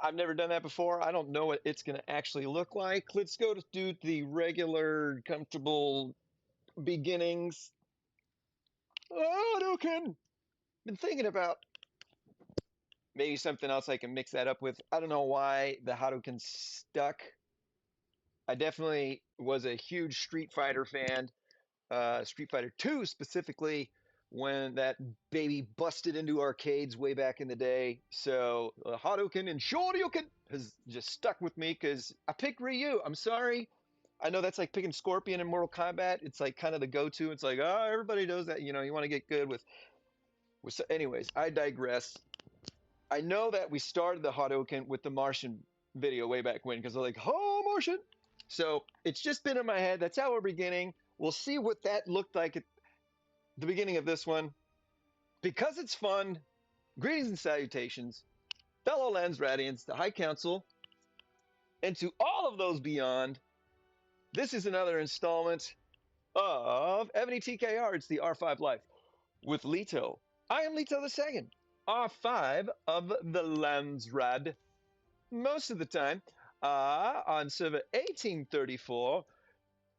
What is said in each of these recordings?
I've never done that before. I don't know what it's going to actually look like. Let's go to do the regular, comfortable beginnings. Oh, no kidding. Been thinking about maybe something else I can mix that up with. I don't know why the Hadouken stuck. I definitely was a huge Street Fighter fan, Street Fighter 2 specifically, when that baby busted into arcades way back in the day. So Hadouken and Shoryuken has just stuck with me because I picked Ryu. I'm sorry. I know that's like picking Scorpion in Mortal Kombat. It's like kind of the go-to. It's like, oh, everybody knows that. You know, you want to get good with. Anyways, I digress. I know that we started the Hadouken with the Martian video way back when because they're like, oh, Martian. So it's just been in my head. That's how we're beginning. We'll see what that looked like at the beginning of this one. Because it's fun, greetings and salutations, fellow Landsradians, the High Council, and to all of those beyond. This is another installment of Ebony TKR. It's the R5 Life with Leto. I am Leto II, R5 of the Landsrad. Most of the time, on server 1834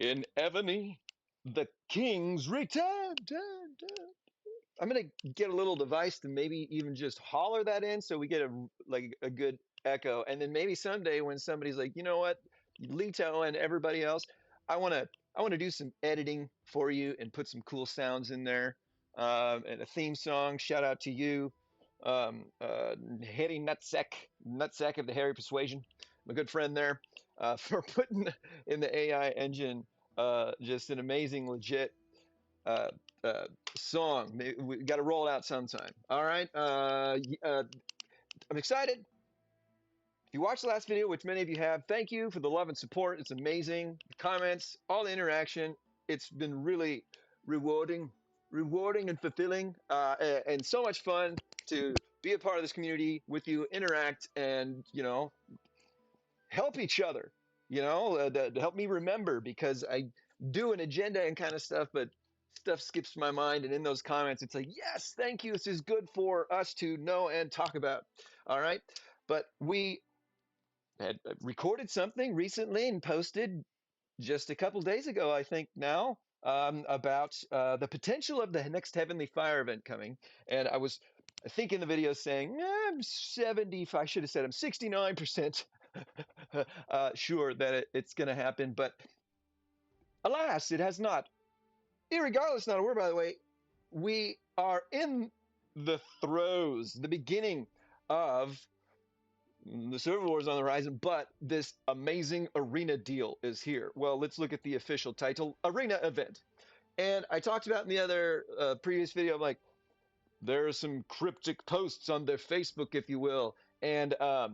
in Ebony, the King's Return. I'm gonna get a little device to maybe even just holler that in so we get a good echo, and then maybe someday when somebody's like, you know what, Leto and everybody else, I want to do some editing for you and put some cool sounds in there, and a theme song. Shout out to you, Harry Nutsack of the Harry Persuasion, my good friend there, for putting in the AI engine just an amazing, legit uh, song. We got to roll it out sometime. All right. I'm excited. If you watched the last video, which many of you have, thank you for the love and support. It's amazing. The comments, all the interaction. It's been really rewarding and fulfilling, and so much fun to be a part of this community with you, interact, and help each other. To help me remember, because I do an agenda and kind of stuff, but stuff skips my mind. And in those comments, it's like, yes, thank you. This is good for us to know and talk about. All right. But we had recorded something recently and posted just a couple days ago, I think now, about the potential of the next Heavenly Fire event coming. And I think in the video saying, I'm 70, I should have said I'm 69% sure that it's going to happen. But alas, it has not. Irregardless, not a word, by the way, we are in the throes, the beginning of the server wars on the horizon, but this amazing arena deal is here. Well, let's look at the official title, Arena Event. And I talked about in the other previous video, I'm like, there are some cryptic posts on their Facebook, if you will. And I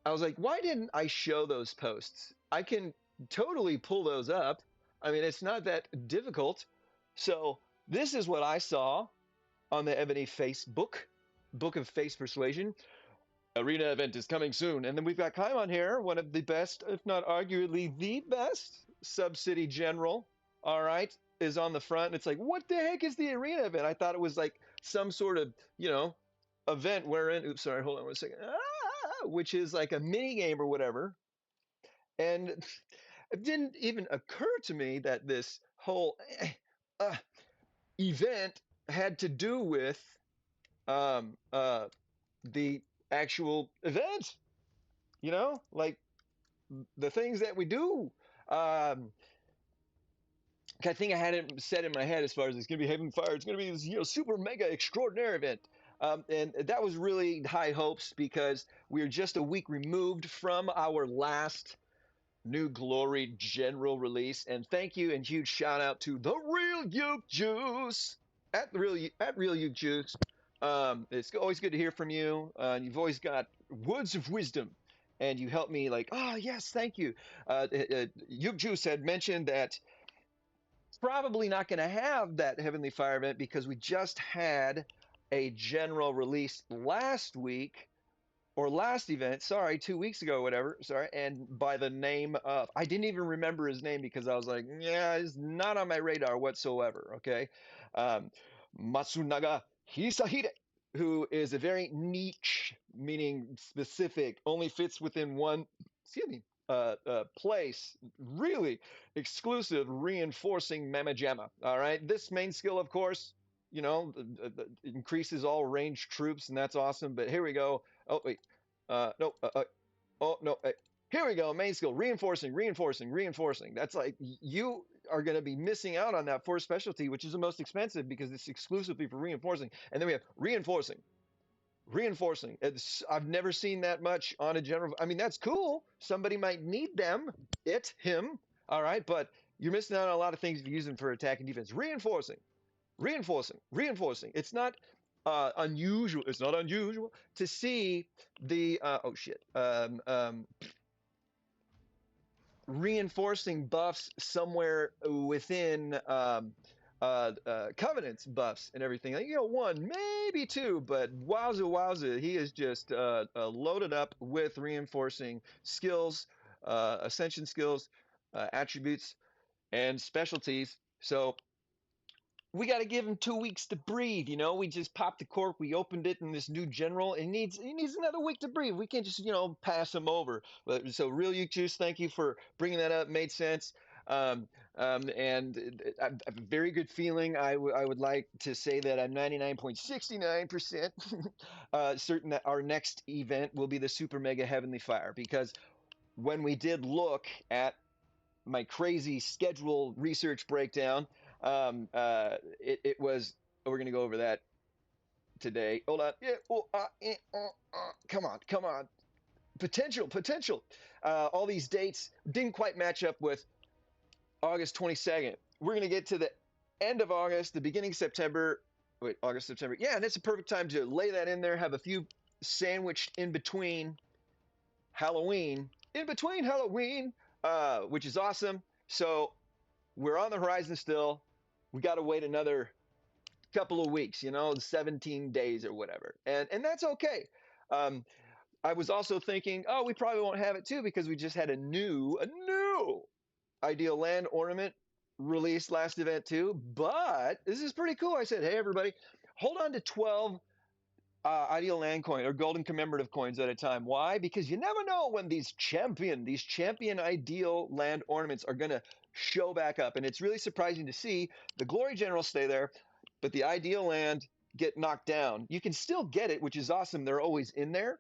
was like, why didn't I show those posts? I can totally pull those up. I mean, it's not that difficult. So this is what I saw on the Ebony Facebook, Book of Face Persuasion. Arena event is coming soon. And then we've got Kaimon here, one of the best, if not arguably the best, Sub-City General, all right, is on the front. And it's like, what the heck is the arena event? I thought it was like some sort of, event wherein, oops, sorry, hold on one second, which is like a mini game or whatever. And it didn't even occur to me that this whole event had to do with the actual event, like the things that we do. I think I had it set in my head as far as it's going to be Heaven Fire. It's going to be this, super mega extraordinary event. And that was really high hopes because we are just a week removed from our last New Glory general release. And thank you and huge shout out to the Real Uke Juice at Real Uke Juice. It's always good to hear from you. You've always got words of wisdom, and you help me like, oh, yes, thank you. Uke Juice had mentioned that probably not going to have that Heavenly Fire event because we just had a general release last week, or last event, sorry, 2 weeks ago, whatever, sorry, and by the name of, I didn't even remember his name because I was like, yeah, it's not on my radar whatsoever, okay? Matsunaga Hisahide. who is a very niche, meaning specific, only fits within one, excuse me, place, really exclusive reinforcing Mama Jamma. All right. This main skill, of course, increases all ranged troops, and that's awesome. But here we go. Oh, wait. No. Oh, no. Here we go. Main skill reinforcing, reinforcing, reinforcing. That's like you are going to be missing out on that fourth specialty, which is the most expensive because it's exclusively for reinforcing. And then we have reinforcing, reinforcing. I've never seen that much on a general. I mean, that's cool. Somebody might need them, him. All right. But you're missing out on a lot of things if you use them for attack and defense. Reinforcing, reinforcing, reinforcing. It's not unusual. It's not unusual to see the, oh shit. Reinforcing buffs somewhere within Covenant's buffs and everything. Like, one, maybe two, but wowza wowza, he is just loaded up with reinforcing skills, ascension skills, attributes, and specialties. So we got to give him 2 weeks to breathe. We just popped the cork, we opened it in this new general. He needs another week to breathe. We can't just pass him over. So real Uke Juice, thank you for bringing that up. Made sense. And I have a very good feeling. I would like to say that I'm 99.69% certain that our next event will be the Super Mega Heavenly Fire, because when we did look at my crazy schedule research breakdown, it was, we're going to go over that today. Hold on. Yeah. Come on. Potential. All these dates didn't quite match up with August 22nd. We're going to get to the end of August, the beginning of September. Wait, August, September. Yeah, and it's a perfect time to lay that in there, have a few sandwiched in between Halloween, which is awesome. So we're on the horizon still. We got to wait another couple of weeks, 17 days or whatever. And that's okay. I was also thinking, oh, we probably won't have it too, because we just had a new Ideal Land Ornament released last event too. But this is pretty cool. I said, hey, everybody, hold on to 12 Ideal Land coin or golden commemorative coins at a time. Why? Because you never know when these champion Ideal Land Ornaments are going to show back up. And it's really surprising to see the Glory Generals stay there, but the Ideal Land get knocked down. You can still get it, which is awesome. They're always in there.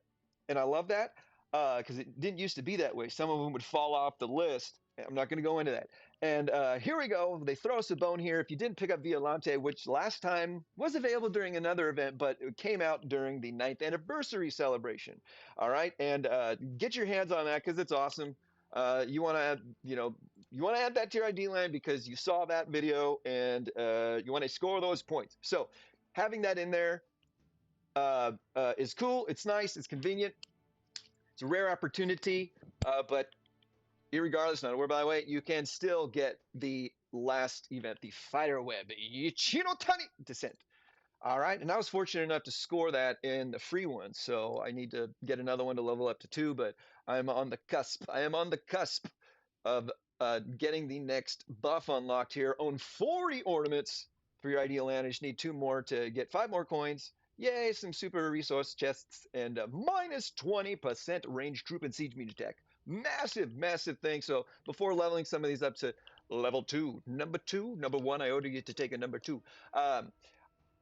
And I love that because it didn't used to be that way. Some of them would fall off the list. I'm not going to go into that. And here we go. They throw us a bone here. If you didn't pick up Violante, which last time was available during another event, but it came out during the 9th anniversary celebration. All right. And get your hands on that because it's awesome. You want to add that to your ID land because you saw that video and you want to score those points. So having that in there is cool. It's nice. It's convenient. It's a rare opportunity, but irregardless, not aware by the way, you can still get the last event, the Fighter Web Ichinotani Descent. All right, and I was fortunate enough to score that in the free one, so I need to get another one to level up to 2, but I'm on the cusp. I am on the cusp of getting the next buff unlocked here. Own 40 ornaments for your Ideal Land. I just need 2 more to get 5 more coins. Yay, some super resource chests and minus 20% range troop and siege meter attack. Massive thing. So before leveling some of these up to level 2, number 1, I order you to take a number 2.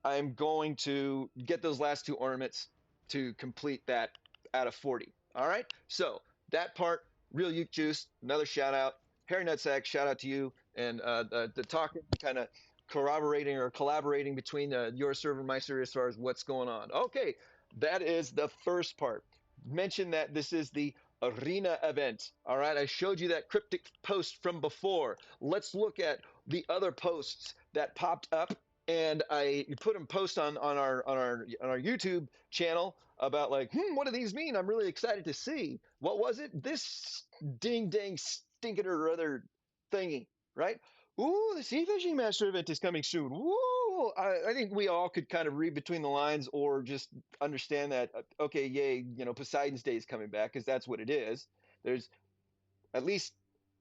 I'm going to get those last 2 ornaments to complete that out of 40. All right. So that part, real Uke Juice. Another shout out, Harry Nutsack. Shout out to you and the talking, kind of corroborating or collaborating between your server and my server as far as what's going on. Okay, that is the first part. Mention that this is the arena event. All right, I showed you that cryptic post from before. Let's look at the other posts that popped up, and I put them post on our YouTube channel about like, what do these mean? I'm really excited to see. What was it? This ding dang stinking or other thingy, right? Ooh, the Sea Fishing Master event is coming soon. Woo! I think we all could kind of read between the lines or just understand that, okay, yay, Poseidon's Day is coming back because that's what it is. There's at least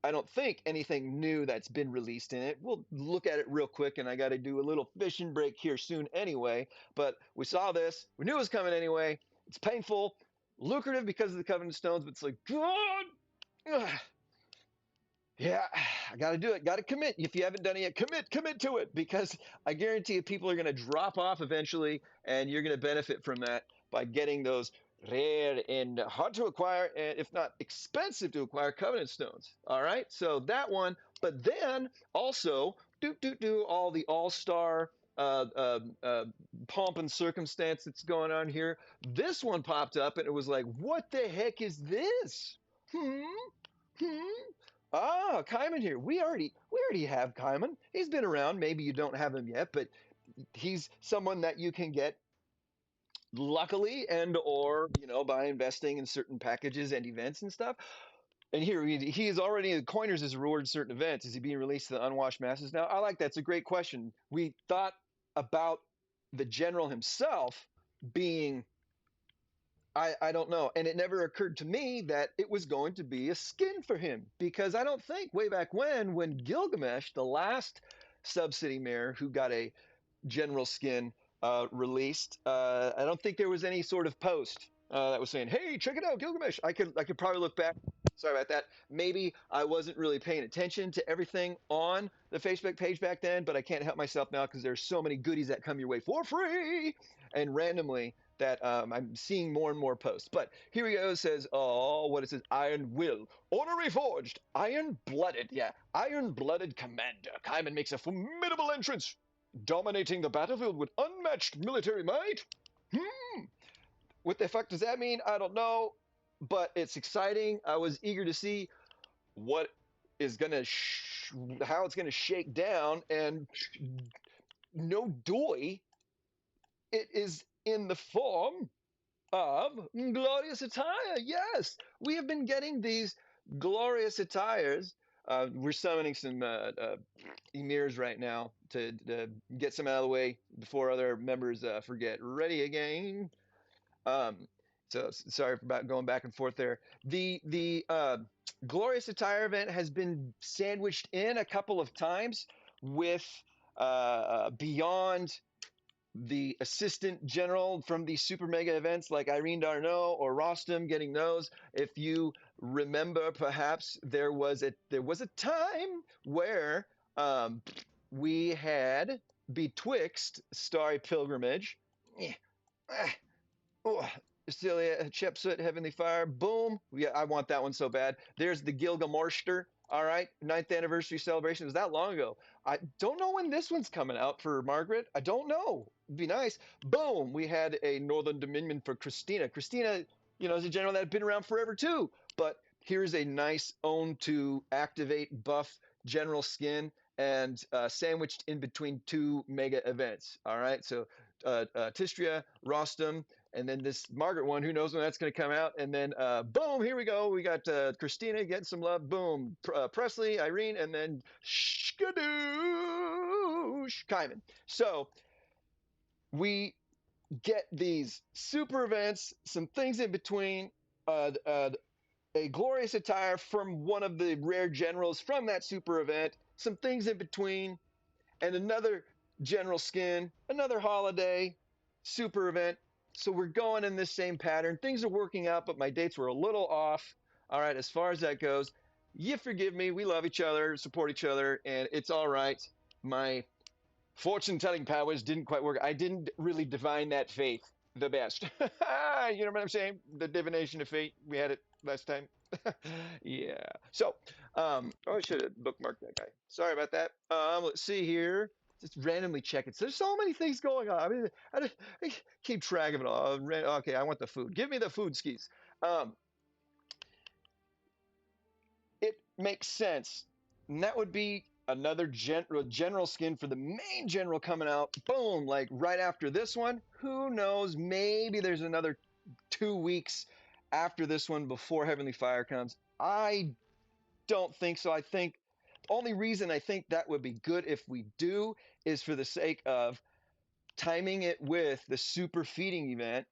I don't think anything new that's been released in it. We'll look at it real quick, and I got to do a little fishing break here soon anyway. But we saw this. We knew it was coming anyway. It's painful, lucrative because of the Covenant Stones, but it's like, God, yeah, I got to do it. Got to commit. If you haven't done it yet, commit to it because I guarantee you people are going to drop off eventually, and you're going to benefit from that by getting those rare and hard to acquire, and if not expensive to acquire, Covenant Stones. All right, so that one, but then also do all the all-star pomp and circumstance that's going on here. This one popped up, and it was like, what the heck is this? Hmm. Hmm. Ah, Kaiman here. We already have Kaiman. He's been around. Maybe you don't have him yet, but he's someone that you can get luckily and or by investing in certain packages and events and stuff. And here he is already coiners as reward certain events. Is he being released to the unwashed masses now? I like that. It's a great question. We thought about the general himself being I don't know. And it never occurred to me that it was going to be a skin for him because I don't think way back when Gilgamesh, the last sub-city mayor who got a general skin released, I don't think there was any sort of post that was saying, "Hey, check it out, Gilgamesh." I could probably look back. Sorry about that. Maybe I wasn't really paying attention to everything on the Facebook page back then, but I can't help myself now because there's so many goodies that come your way for free and randomly that I'm seeing more and more posts. But here we go. It says, oh, what it says, Iron Will, Order Reforged, Iron Blooded. Yeah, Iron Blooded Commander. Kaiman makes a formidable entrance, dominating the battlefield with unmatched military might. What the fuck does that mean? I don't know, but it's exciting. I was eager to see what is gonna, how it's gonna shake down, and no doy, it is in the form of glorious attire. Yes, we have been getting these glorious attires. We're summoning some emirs right now to get some out of the way before other members forget. Ready again. Um, so sorry about going back and forth there. The glorious attire event has been sandwiched in a couple of times with beyond the assistant general from the super mega events like Irene Darno or Rostam getting those. If you remember, perhaps there was a time where we had betwixt Starry Pilgrimage, Celia Chepsut, Heavenly Fire, boom. Yeah, I want that one so bad. There's the Gilgamorster. All right, ninth anniversary celebration. It was that long ago. I don't know when this one's coming out for Margaret. I don't know. It'd be nice. Boom, we had a Northern Dominion for Christina. Christina, is a general that had been around forever too. But here's a nice own to activate buff general skin and sandwiched in between two mega events. All right, so Tistria, Rostam, and then this Margaret one, who knows when that's going to come out? And then boom, here we go. We got Christina getting some love. Boom, Presley, Irene, and then Skadoosh, Kaiman. So we get these super events, some things in between, a glorious attire from one of the rare generals from that super event, some things in between, and another general skin, another holiday, super event. So we're going in this same pattern. Things are working out, but my dates were a little off. All right, as far as that goes, you forgive me. We love each other, support each other, and it's all right. My fortune telling powers didn't quite work. I didn't really divine that faith the best. You know what I'm saying? The divination of fate. We had it last time. Yeah. So, oh, I should have bookmarked that guy. Sorry about that. Let's see here. Just randomly check it. So there's so many things going on. I mean, I keep track of it all. Okay, I want the food. Give me the food skis. Um, it makes sense. And that would be another general skin for the main general coming out. Boom, like right after this one. Who knows? Maybe there's another 2 weeks after this one before Heavenly Fire comes. I don't think so. I think the only reason I think that would be good if we do is for the sake of timing it with the super feeding event.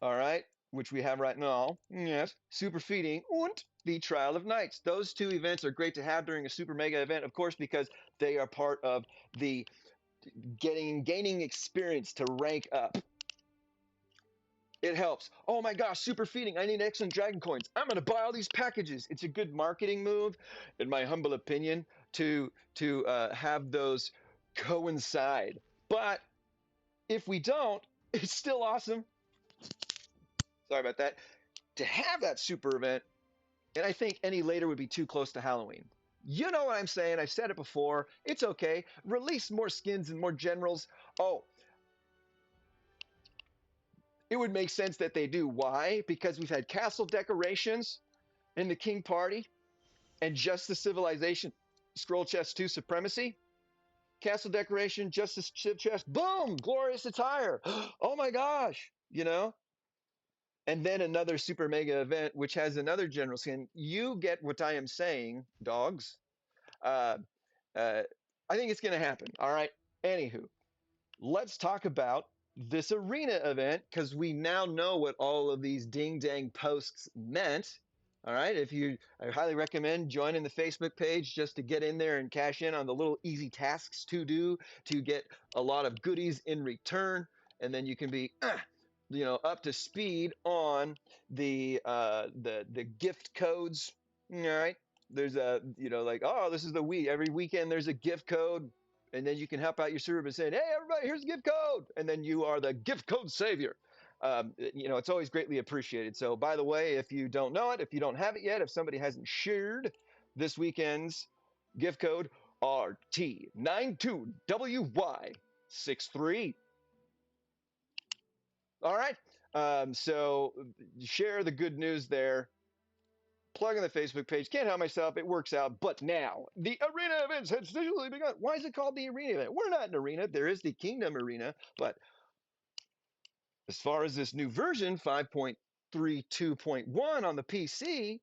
All right. which we have right now. Yes, super feeding and the Trial of Knights. Those two events are great to have during a super mega event, of course, because they are part of the gaining experience to rank up. It helps. Oh my gosh, super feeding. I need excellent dragon coins. I'm going to buy all these packages. It's a good marketing move, in my humble opinion, to have those coincide. But if we don't, it's still awesome. Sorry about that. To have that super event, and I think any later would be too close to Halloween. You know what I'm saying? I've said it before. It's okay. Release more skins and more generals. Oh, it would make sense that they do. Why? Because we've had castle decorations in the King Party and just the Civilization Scroll Chest 2 Supremacy. Castle decoration, Justice Chest, boom, glorious attire. Oh my gosh, you know? And then another super mega event, which has another general skin. You get what I am saying, dogs. Uh, uh, I think it's going to happen. All right. Anywho, let's talk about this arena event because we now know what all of these ding dang posts meant. All right. I highly recommend joining the Facebook page just to get in there and cash in on the little easy tasks to do to get a lot of goodies in return. And then you can be, up to speed on the gift codes. All right. There's a, like, oh, this is the week. Every weekend there's a gift code, and then you can help out your server saying, hey, everybody, here's a gift code. And then you are the gift code savior. It's always greatly appreciated. So, by the way, if you don't know it, if you don't have it yet, if somebody hasn't shared this weekend's gift code, RT92WY63. All right. So share the good news there. Plug in the Facebook page. Can't help myself. It works out. But now the arena events have officially begun. Why is it called the arena event? We're not an arena. There is the Kingdom Arena. But as far as this new version, 5.32.1 on the PC,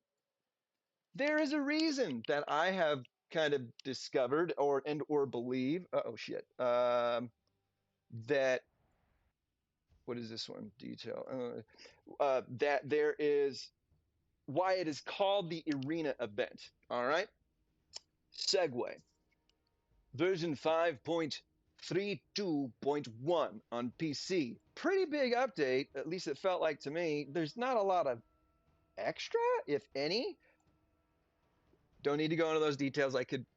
there is a reason that I have kind of discovered or believe. Oh shit. That what is this one? Detail. That there is why it is called the arena event. All right. Segue. Version 5.32.1 on PC. Pretty big update, at least it felt like to me. There's not a lot of extra, if any. Don't need to go into those details. I could,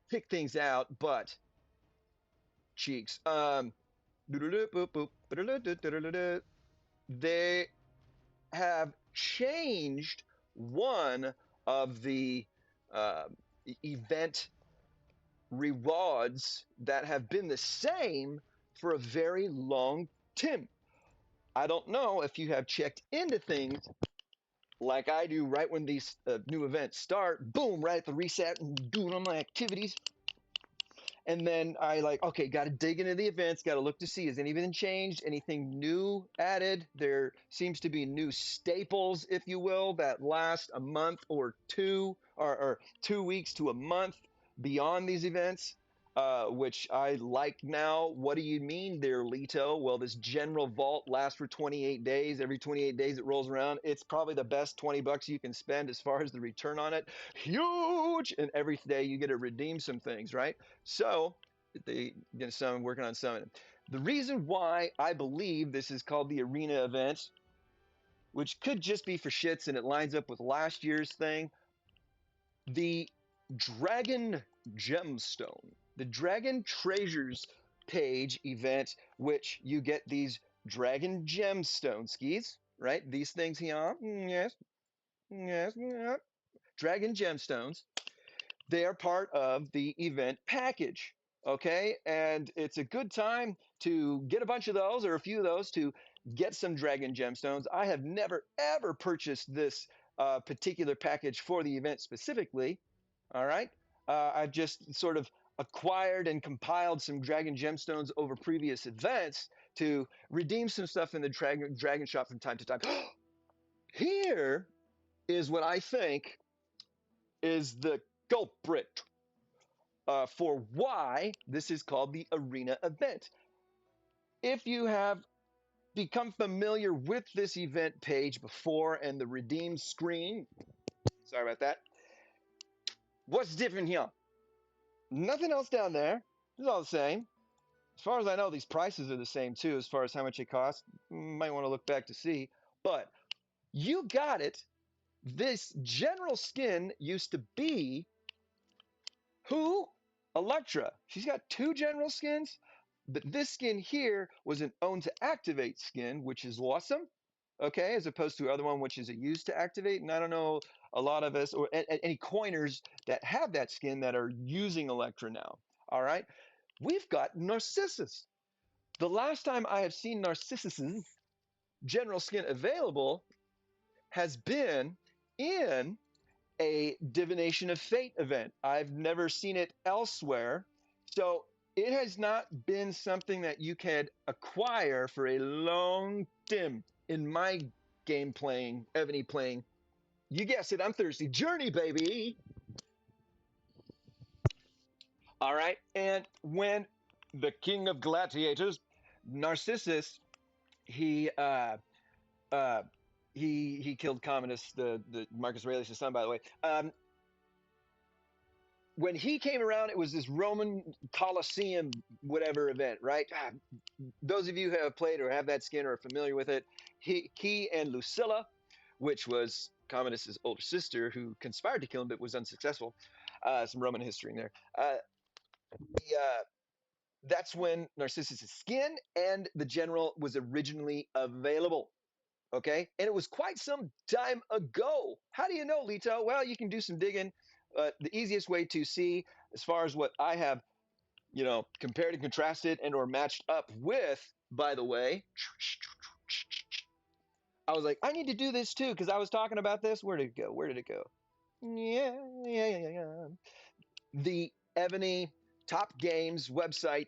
pick things out, but cheeks. They have changed one of the uh, event rewards that have been the same for a very long time. I don't know if you have checked into things like I do right when these new events start, boom, right at the reset and doing all my activities. And then I like, okay, got to dig into the events, got to look to see, has anything changed? Anything new added? There seems to be new staples, if you will, that last a month or two, or 2 weeks to a month beyond these events, which I like now. What do you mean there, Leto? Well, this general vault lasts for 28 days. Every 28 days it rolls around. It's probably the best $20 you can spend as far as the return on it. Huge! And every day you get to redeem some things, right? So they get some working on some of them. The reason why I believe this is called the arena event, which could just be for shits and it lines up with last year's thing, the Dragon Gemstone, the Dragon Treasures page event, which you get these Dragon Gemstone skis, right? These things here, yes, yes, yes. Dragon Gemstones. They are part of the event package. Okay. And it's a good time to get a bunch of those or a few of those to get some Dragon Gemstones. I have never, ever purchased this particular package for the event specifically. All right. I've just sort of acquired and compiled some Dragon Gemstones over previous events to redeem some stuff in the Dragon Shop from time to time. Here is what I think is the culprit for why this is called the arena event. If you have become familiar with this event page before and the redeem screen, sorry about that. What's different here? Nothing else down there. It's all the same. As far as I know, these prices are the same too, as far as how much it costs. Might want to look back to see. But you got it. This general skin used to be who? Electra. She's got two general skins, but this skin here was an own to activate skin, which is awesome. Okay, as opposed to other one, which is a use to activate. And I don't know a lot of us or any coiners that have that skin that are using Electra now. All right, we've got Narcissus. The last time I have seen Narcissus's general skin available has been in a Divination of Fate event. I've never seen it elsewhere. So it has not been something that you can acquire for a long time in my game playing, Ebony playing. You guessed it, I'm thirsty. Journey, baby. All right. And when the king of gladiators, Narcissus, he uh he killed Commodus, the Marcus Aurelius' son, by the way. When he came around, it was this Roman Colosseum, whatever event, right? Those of you who have played or have that skin or are familiar with it, he and Lucilla, which was Commodus's older sister, who conspired to kill him but was unsuccessful. Some Roman history in there. That's when Narcissus' skin and the general was originally available. Okay, and it was quite some time ago. How do you know, Leto? Well, you can do some digging. The easiest way to see, as far as what I have, compared and contrasted and or matched up with, by the way, I was like, I need to do this too because I was talking about this. Where did it go? Where did it go? Yeah, yeah, yeah, yeah. The Ebony Top Games website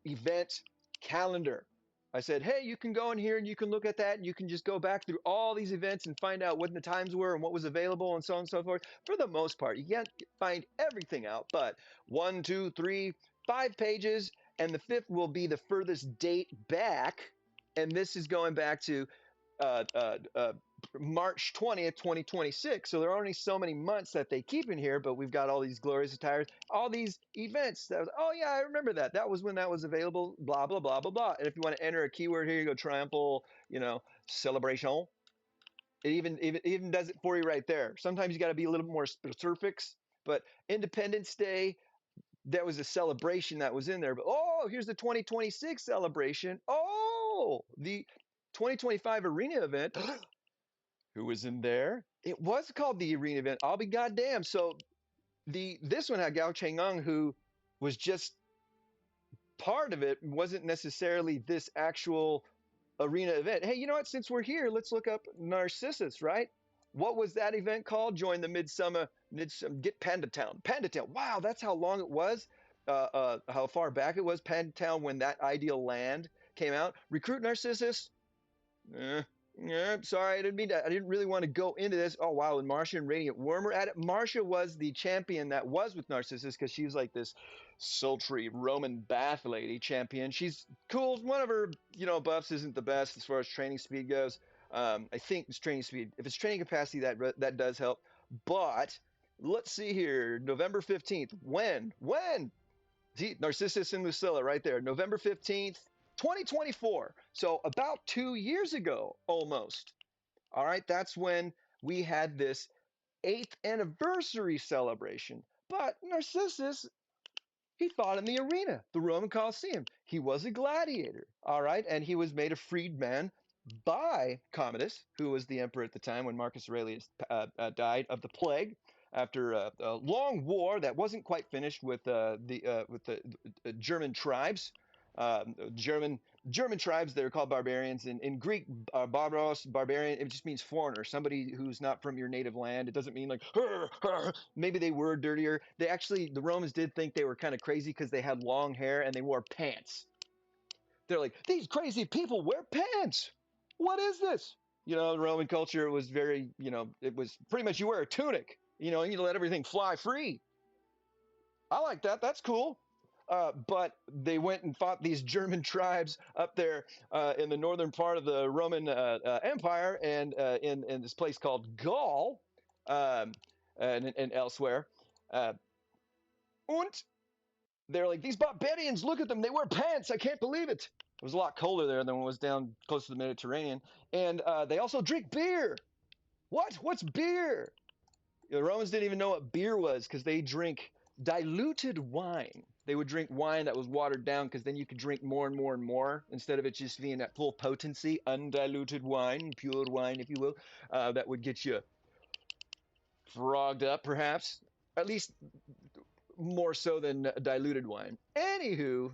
event calendar. I said, hey, you can go in here and you can look at that and you can just go back through all these events and find out what the times were and what was available and so on and so forth. For the most part, you can't find everything out, but 1, 2, 3, 5 pages, and the fifth will be the furthest date back. And this is going back to uh, uh, uh, March 20th, 2026. So there are only so many months that they keep in here, but we've got all these glorious attires, all these events. That was, oh, yeah, I remember that. That was when that was available, blah, blah, blah, blah, blah. And if you want to enter a keyword here, you go triumphal, celebration. It even does it for you right there. Sometimes you got to be a little more specific, but Independence Day, there was a celebration that was in there. But oh, here's the 2026 celebration. Oh, the 2025 arena event. Who was in there? It was called the arena event. I'll be goddamn. So this one had Gao Chang'eng, who was just part of it, wasn't necessarily this actual arena event. Hey, you know what? Since we're here, let's look up Narcissus, right? What was that event called? Join the Midsummer, get Panda Town. Panda Town. Wow, that's how long it was. How far back it was. Panda Town when that Ideal Land came out. Recruit Narcissus. Eh, yeah, sorry, I didn't mean to. I didn't really want to go into this. Oh wow, and Marcia and Radiant Worm were at it. Marcia was the champion that was with Narcissus because she was like this sultry Roman bath lady champion. She's cool. One of her, buffs isn't the best as far as training speed goes. I think it's training speed. If it's training capacity, that does help. But let's see here, November 15th. When? See, Narcissus and Lucilla right there. November 15th, 2024. So about 2 years ago, almost. All right, that's when we had this 8th anniversary celebration. But Narcissus, he fought in the arena, the Roman Colosseum. He was a gladiator, all right, and he was made a freedman by Commodus, who was the emperor at the time when Marcus Aurelius died of the plague after a long war that wasn't quite finished with the German tribes. German tribes, they were called barbarians. In Greek, barbaros, barbarian, it just means foreigner, somebody who's not from your native land. It doesn't mean like, maybe they were dirtier. The Romans did think they were kind of crazy because they had long hair and they wore pants. They're like, these crazy people wear pants. What is this? The Roman culture was very, it was pretty much you wear a tunic, and you let everything fly free. I like that. That's cool. But they went and fought these German tribes up there in the northern part of the Roman Empire, and in this place called Gaul, um, and elsewhere. Uh, and they're like, these barbarians, look at them, they wear pants. I can't believe it. It was a lot colder there than when it was down close to the Mediterranean, and they also drink beer. What? What's beer? The Romans didn't even know what beer was because they drink diluted wine. They would drink wine that was watered down because then you could drink more and more and more instead of it just being at full potency, undiluted wine, pure wine, if you will, that would get you frogged up, perhaps. At least more so than diluted wine. Anywho,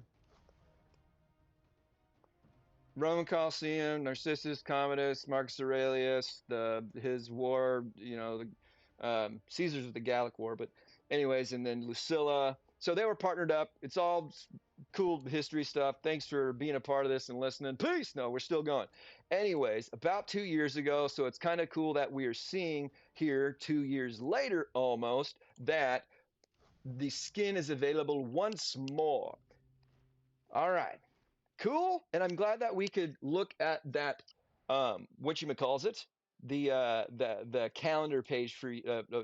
Roman Colosseum, Narcissus, Commodus, Marcus Aurelius, his war, Caesar's with the Gallic War, but anyways, and then Lucilla. So they were partnered up. It's all cool history stuff. Thanks for being a part of this and listening. Peace. No, we're still going. Anyways, about 2 years ago, so it's kind of cool that we are seeing here 2 years later almost that the skin is available once more. All right. Cool. And I'm glad that we could look at that calls it the calendar page for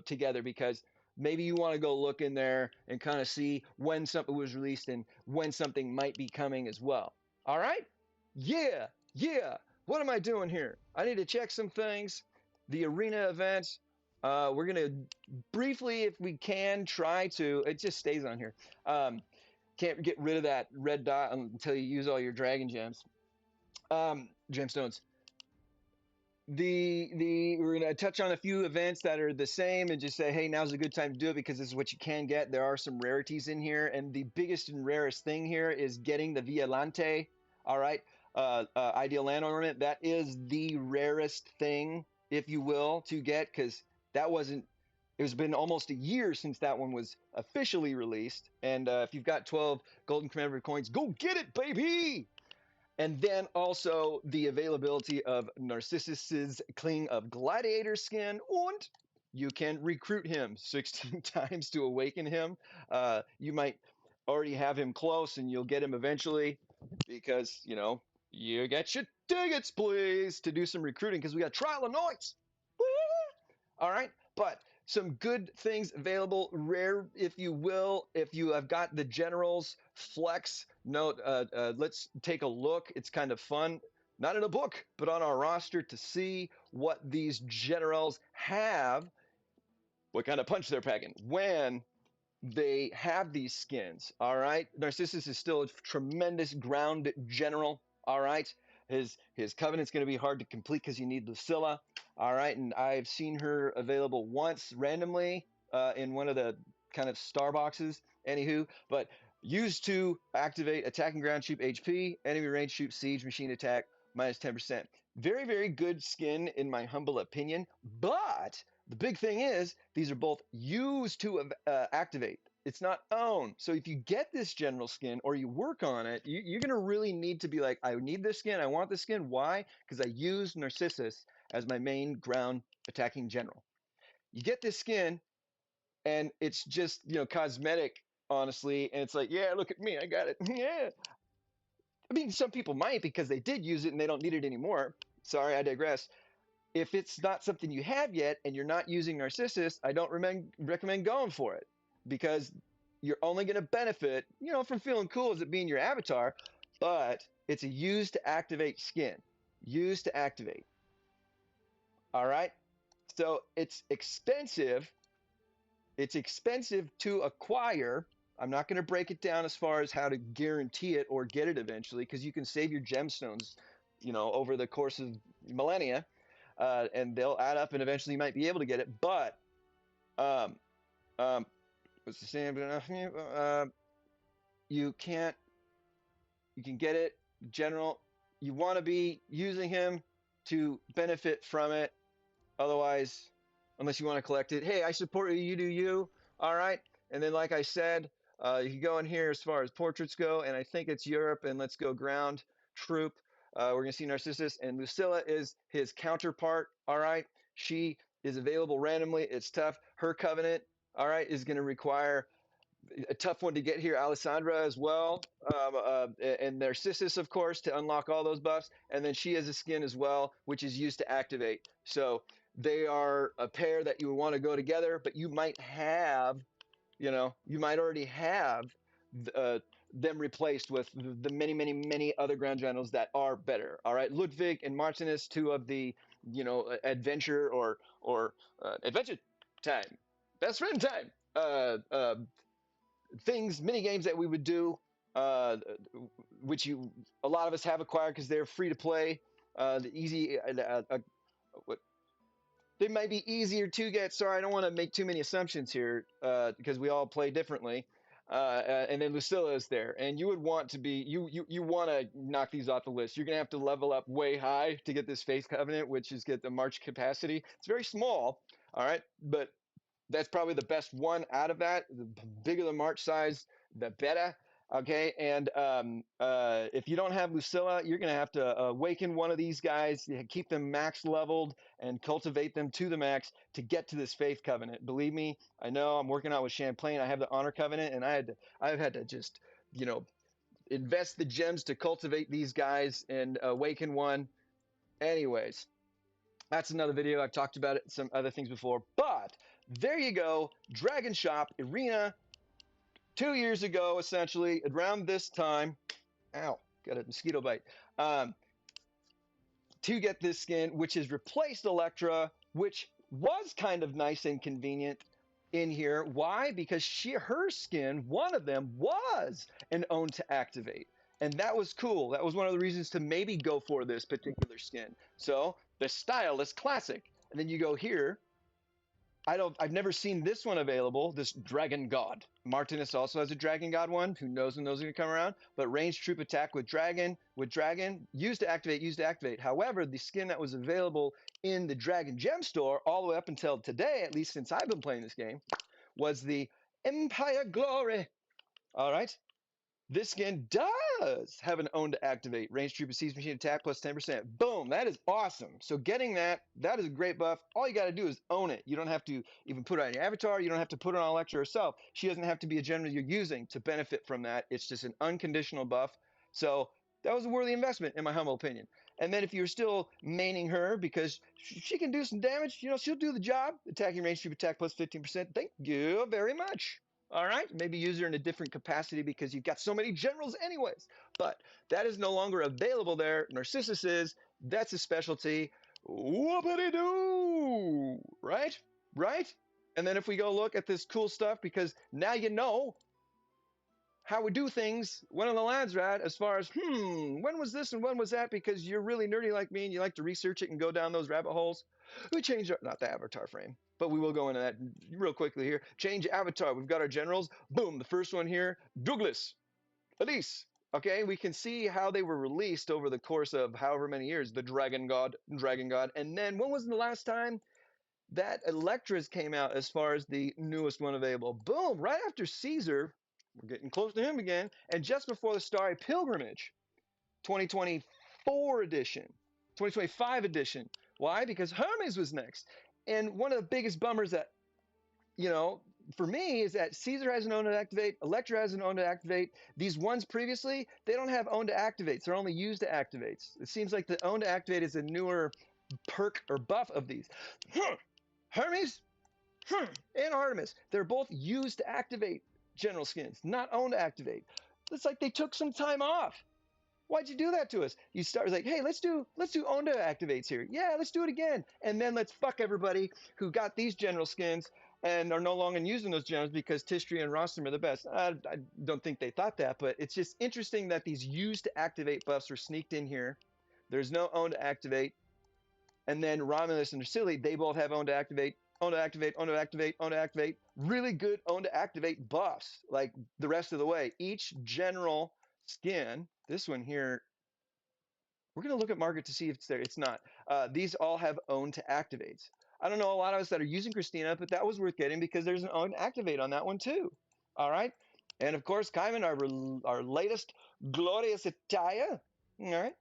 together, because maybe you want to go look in there and kind of see when something was released and when something might be coming as well. All right? Yeah. Yeah. What am I doing here? I need to check some things. The arena event. We're going to briefly, if we can, try to, it just stays on here. Can't get rid of that red dot until you use all your dragon gems, gemstones. We're gonna touch on a few events that are the same and just say, hey, now's a good time to do it because this is what you can get. There are some rarities in here, and the biggest and rarest thing here is getting the Violante. All right, Ideal Land Ornament. That is the rarest thing, if you will, to get, because that wasn't. It's been almost a year since that one was officially released, and if you've got 12 golden commemorative coins, go get it, baby! And then also the availability of Narcissus's Cling of Gladiator skin, and you can recruit him 16 times to awaken him. You might already have him close, and you'll get him eventually because, you get your tickets, please, to do some recruiting because we got Trial of Noise. All right, but some good things available, rare, if you will. If you have got the generals flex note, let's take a look. It's kind of fun, not in a book, but on our roster to see what these generals have, what kind of punch they're packing when they have these skins. All right, Narcissus is still a tremendous ground general. All right, his covenant's going to be hard to complete because you need Lucilla. All right, and I've seen her available once randomly in one of the kind of star boxes. Anywho, but used to activate attacking ground troop HP, enemy range troop siege machine attack minus 10%. Very, very good skin in my humble opinion. But the big thing is these are both used to activate. It's not own. So if you get this general skin or you work on it, you're going to really need to be like, I need this skin. I want this skin. Why? Because I use Narcissus as my main ground attacking general. You get this skin and it's just, cosmetic, honestly. And it's like, yeah, look at me. I got it. Yeah. I mean, some people might because they did use it and they don't need it anymore. Sorry, I digress. If it's not something you have yet and you're not using Narcissus, I don't recommend going for it because you're only going to benefit, from feeling cool as it being your avatar, but it's a use to activate skin. Use to activate. All right? So it's expensive. It's expensive to acquire. I'm not going to break it down as far as how to guarantee it or get it eventually because you can save your gemstones, over the course of millennia. And they'll add up, and eventually you might be able to get it. But, what's the same? You can't. You can get it, general. You want to be using him to benefit from it. Otherwise, unless you want to collect it, hey, I support you. You do you. All right. And then, like I said, you can go in here as far as portraits go, and I think it's Europe. And let's go ground troop. We're going to see Narcissus, and Lucilla is his counterpart. All right. She is available randomly. It's tough. Her covenant, all right, is going to require a tough one to get here. Alessandra as well, and Narcissus, of course, to unlock all those buffs. And then she has a skin as well, which is used to activate. So they are a pair that you would want to go together, but you might have, you might already have uh, them replaced with the many, many, many other ground generals that are better. All right, Ludwig and Martinus, two of the, adventure or adventure time, best friend time. Things, mini games that we would do, uh, which a lot of us have acquired because they're free to play. The easy, what they might be easier to get. Sorry, I don't want to make too many assumptions here because we all play differently. And then Lucilla is there, and you would want to be you want to knock these off the list. You're gonna have to level up way high to get this Faith Covenant, which is get the March capacity. It's very small, all right, but that's probably the best one out of that. The bigger the march size, the better. Okay, and if you don't have Lucilla, you're going to have to awaken one of these guys, keep them max leveled, and cultivate them to the max to get to this Faith Covenant. Believe me, I know. I'm working out with Champlain. I have the Honor Covenant, and I've had to just invest the gems to cultivate these guys and awaken one. Anyways, that's another video. I've talked about it, some other things before, but there you go. Dragon Shop Arena 2 years ago, essentially, around this time. Ow, got a mosquito bite. To get this skin, which has replaced Electra, which was kind of nice and convenient in here. Why? Because her skin, one of them, was an own to activate. And that was cool. That was one of the reasons to maybe go for this particular skin. So the style is classic. And then you go here. I've never seen this one available, this Dragon God. Martinus also has a Dragon God one. Who knows when those are going to come around? But ranged troop attack with dragon, used to activate. However, the skin that was available in the Dragon Gem Store all the way up until today, at least since I've been playing this game, was the Empire Glory. All right. This skin does have an own to activate. Range troop and siege machine attack plus 10%. Boom, that is awesome. So getting that is a great buff. All you got to do is own it. You don't have to even put it on your avatar. You don't have to put it on Electra herself. She doesn't have to be a general you're using to benefit from that. It's just an unconditional buff. So that was a worthy investment in my humble opinion. And then if you're still maining her because she can do some damage, she'll do the job. Attacking range troop attack plus 15%. Thank you very much. All right, maybe use her in a different capacity because you've got so many generals anyways. But that is no longer available there. Narcissus is. That's a specialty. Whoopity-doo! Right? Right? And then if we go look at this cool stuff, because now you know how we do things when on the Landsrat as far as, when was this and when was that? Because you're really nerdy like me and you like to research it and go down those rabbit holes. We changed our, not the avatar frame, but we will go into that real quickly here. Change avatar. We've got our generals. Boom. The first one here, Douglas, Elise. Okay, we can see how they were released over the course of however many years. The Dragon God. And then when was the last time that Electras came out as far as the newest one available? Boom, right after Caesar. We're getting close to him again. And just before the Starry Pilgrimage, 2024 edition, 2025 edition. Why? Because Hermes was next. And one of the biggest bummers that, for me is that Caesar has an own to activate, Electra has an own to activate. These ones previously, they don't have own to activates. They're only used to activates. It seems like the own to activate is a newer perk or buff of these. Hermes and Artemis, they're both used to activate general skins, not own to activate. It's like they took some time off. Why'd you do that to us? You start like, hey, let's do own to activates here. Yeah, let's do it again. And then let's fuck everybody who got these general skins and are no longer using those generals because Tishri and Rostam are the best. I don't think they thought that, but it's just interesting that these used to activate buffs were sneaked in here. There's no own to activate. And then Romulus and Ercili, they both have own to activate, own to activate, own to activate, own to activate. Really good own to activate buffs, like the rest of the way. Each general skin, this one here, we're going to look at market to see if it's there. It's not. These all have own to activates. I don't know a lot of us that are using Christina, but that was worth getting because there's an own to activate on that one too. All right. And of course, Kaiman, our latest glorious attire. All right.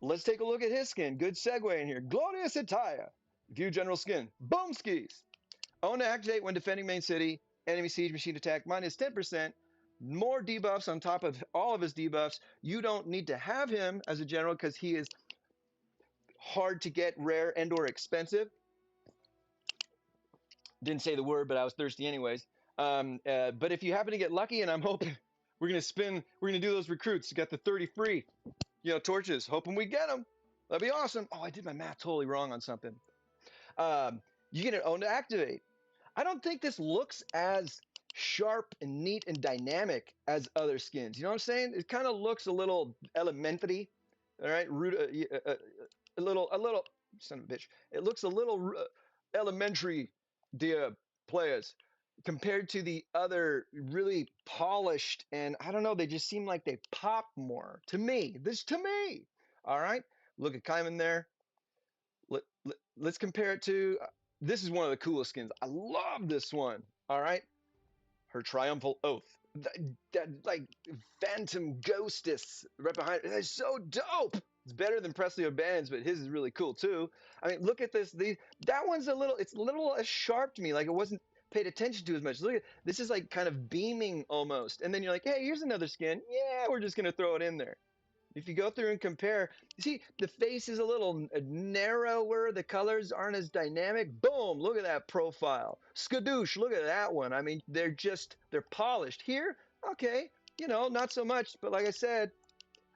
Let's take a look at his skin. Good segue in here. Glorious attire. View general skin. Boom skis. Own to activate when defending main city. enemy siege machine attack minus 10%, more debuffs on top of all of his debuffs. You don't need to have him as a general because he is hard to get, rare, and or expensive. Didn't say the word, but I was thirsty anyways. But if you happen to get lucky, and I'm hoping we're gonna do those recruits. You got the 30 free, torches. Hoping we get them. That'd be awesome. Oh, I did my math totally wrong on something. You get an own to activate. I don't think this looks as sharp and neat and dynamic as other skins. You know what I'm saying? It kind of looks a little elementary. All right, a little son of a bitch. It looks a little elementary, dear players, compared to the other really polished, and I don't know, they just seem like they pop more to me. All right, look at Kaiman there. Let's compare it to. This is one of the coolest skins. I love this one. All right, her triumphal oath. That like phantom ghostess right behind it. It's so dope. It's better than Presley O'Ban's, but his is really cool too. I mean, look at this. That one's it's a little sharp to me. Like it wasn't paid attention to as much. Look at this is like kind of beaming almost. And then you're like, hey, here's another skin. Yeah, we're just gonna throw it in there. If you go through and compare, you see the face is a little narrower, the colors aren't as dynamic. Boom, look at that profile. Skadoosh, look at that one. I mean, they're polished. Here, okay, not so much, but like I said,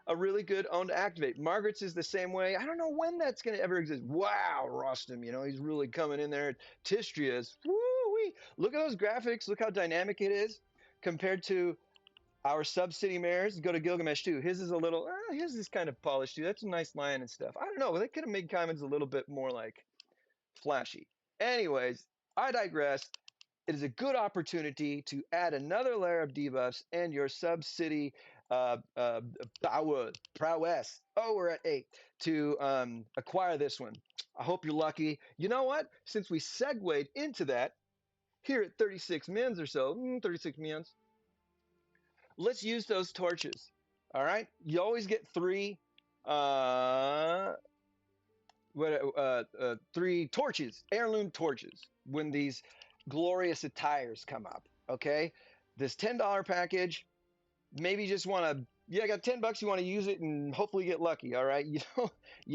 a really good own to activate. Margaret's is the same way. I don't know when that's going to ever exist. Wow, Rostam, he's really coming in there. Tistria's, woo-wee. Look at those graphics. Look how dynamic it is compared to our sub-city mares. Go to Gilgamesh too. His is his is kind of polished too. That's a nice lion and stuff. I don't know. They could have made Kaiman's a little bit more like flashy. Anyways, I digress. It is a good opportunity to add another layer of debuffs and your sub-city prowess. Oh, we're at 8 to acquire this one. I hope you're lucky. You know what? Since we segued into that, here at 36 mins or so, 36 mins, let's use those torches. All right, you always get 3 3 torches, heirloom torches, when these glorious attires come up. Okay, this $10 package, maybe you just want to, I got $10, you want to use it and hopefully get lucky. All right, you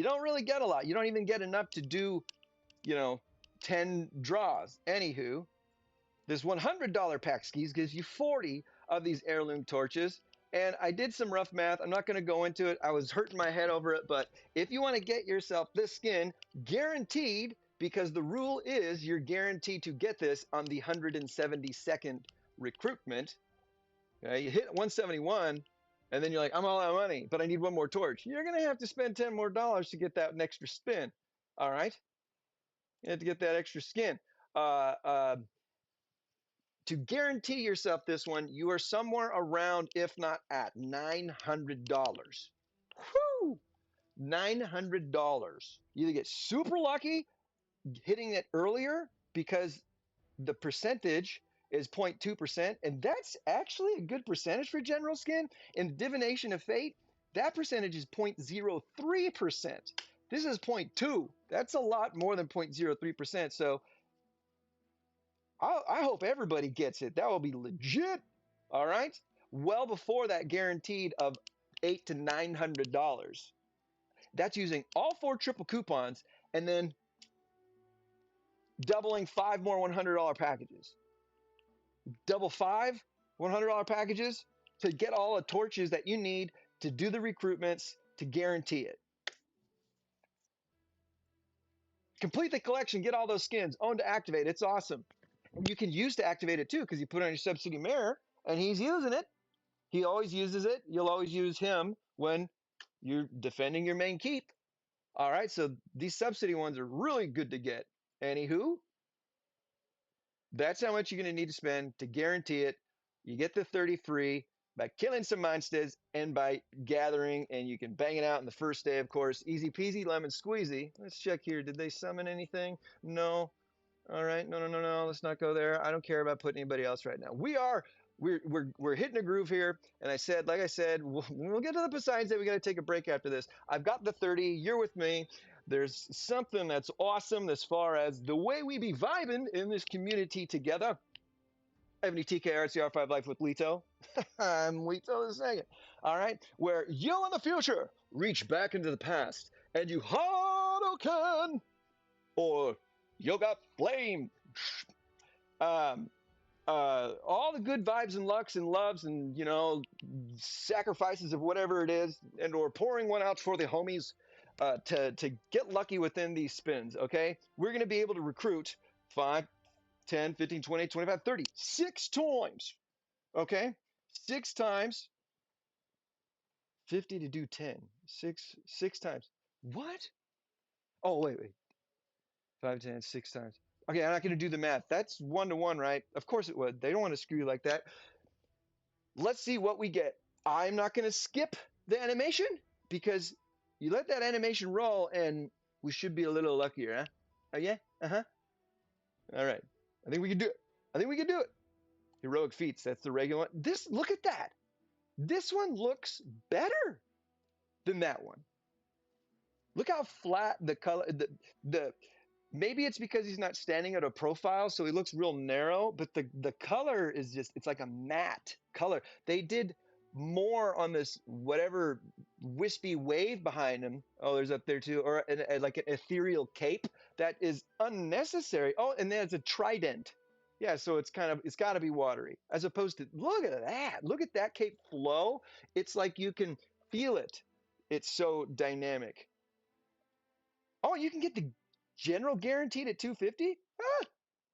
don't really get a lot. You don't even get enough to do 10 draws. Anywho, this $100 pack skis gives you 40 of these heirloom torches. And I did some rough math. I'm not going to go into it. I was hurting my head over it. But if you want to get yourself this skin, guaranteed, because the rule is you're guaranteed to get this on the 172nd recruitment. Okay, you hit 171, and then you're like, I'm all out of money, but I need one more torch. You're going to have to spend $10 more to get that extra spin. All right? You have to get that extra skin. To guarantee yourself this one, you are somewhere around, if not at, $900. Whoo! $900. You either get super lucky hitting it earlier because the percentage is 0.2%, and that's actually a good percentage for general skin. In Divination of Fate, that percentage is 0.03%. This is 0.2. That's a lot more than 0.03%. So I hope everybody gets it. That will be legit. All right. Well before that guaranteed of $800 to $900. That's using all 4 triple coupons and then doubling 5 more $100 packages. Double 5 $100 packages to get all the torches that you need to do the recruitments to guarantee it. Complete the collection, get all those skins, own to activate. It's awesome. And you can use to activate it too, because you put it on your sub-city mare and he's using it. He always uses it. You'll always use him when you're defending your main keep. All right, so these sub-city ones are really good to get. Anywho, that's how much you're going to need to spend to guarantee it. You get the 30 free by killing some monsters and by gathering, and you can bang it out in the first day, of course. Easy peasy, lemon squeezy. Let's check here. Did they summon anything? No. All right, no. Let's not go there. I don't care about putting anybody else right now. We're hitting a groove here, and like I said, we'll get to the Poseidons. We got to take a break after this. I've got the 30. You're with me. There's something that's awesome as far as the way we be vibing in this community together. 70 TKRCR5 Life with Leto. I'm Leto the second. All right, where you in the future reach back into the past and you Hadouken or you got flame. Um, all the good vibes and lucks and loves and sacrifices of whatever it is, and or pouring one out for the homies to get lucky within these spins. Okay, we're going to be able to recruit 5, 10, 15, 20, 25, 30, 6 times. Okay, 6 times 50 to do 10. Six times. What? Oh, wait. 5, 10, 6 times. Okay, I'm not going to do the math. That's 1 to 1, right? Of course it would. They don't want to screw you like that. Let's see what we get. I'm not going to skip the animation because you let that animation roll and we should be a little luckier, huh? Oh, yeah? Uh-huh. All right. I think we can do it. I think we can do it. Heroic feats. That's the regular one. Look at that. This one looks better than that one. Look how flat the color, the maybe it's because he's not standing at a profile, so he looks real narrow, but the color is just, it's like a matte color. They did more on this whatever wispy wave behind him. Oh, there's up there too, or like an ethereal cape that is unnecessary. Oh, and then it's a trident. Yeah, so it's got to be watery, as opposed to, look at that. Look at that cape flow. It's like you can feel it. It's so dynamic. Oh, you can get the general guaranteed at 250? Ah,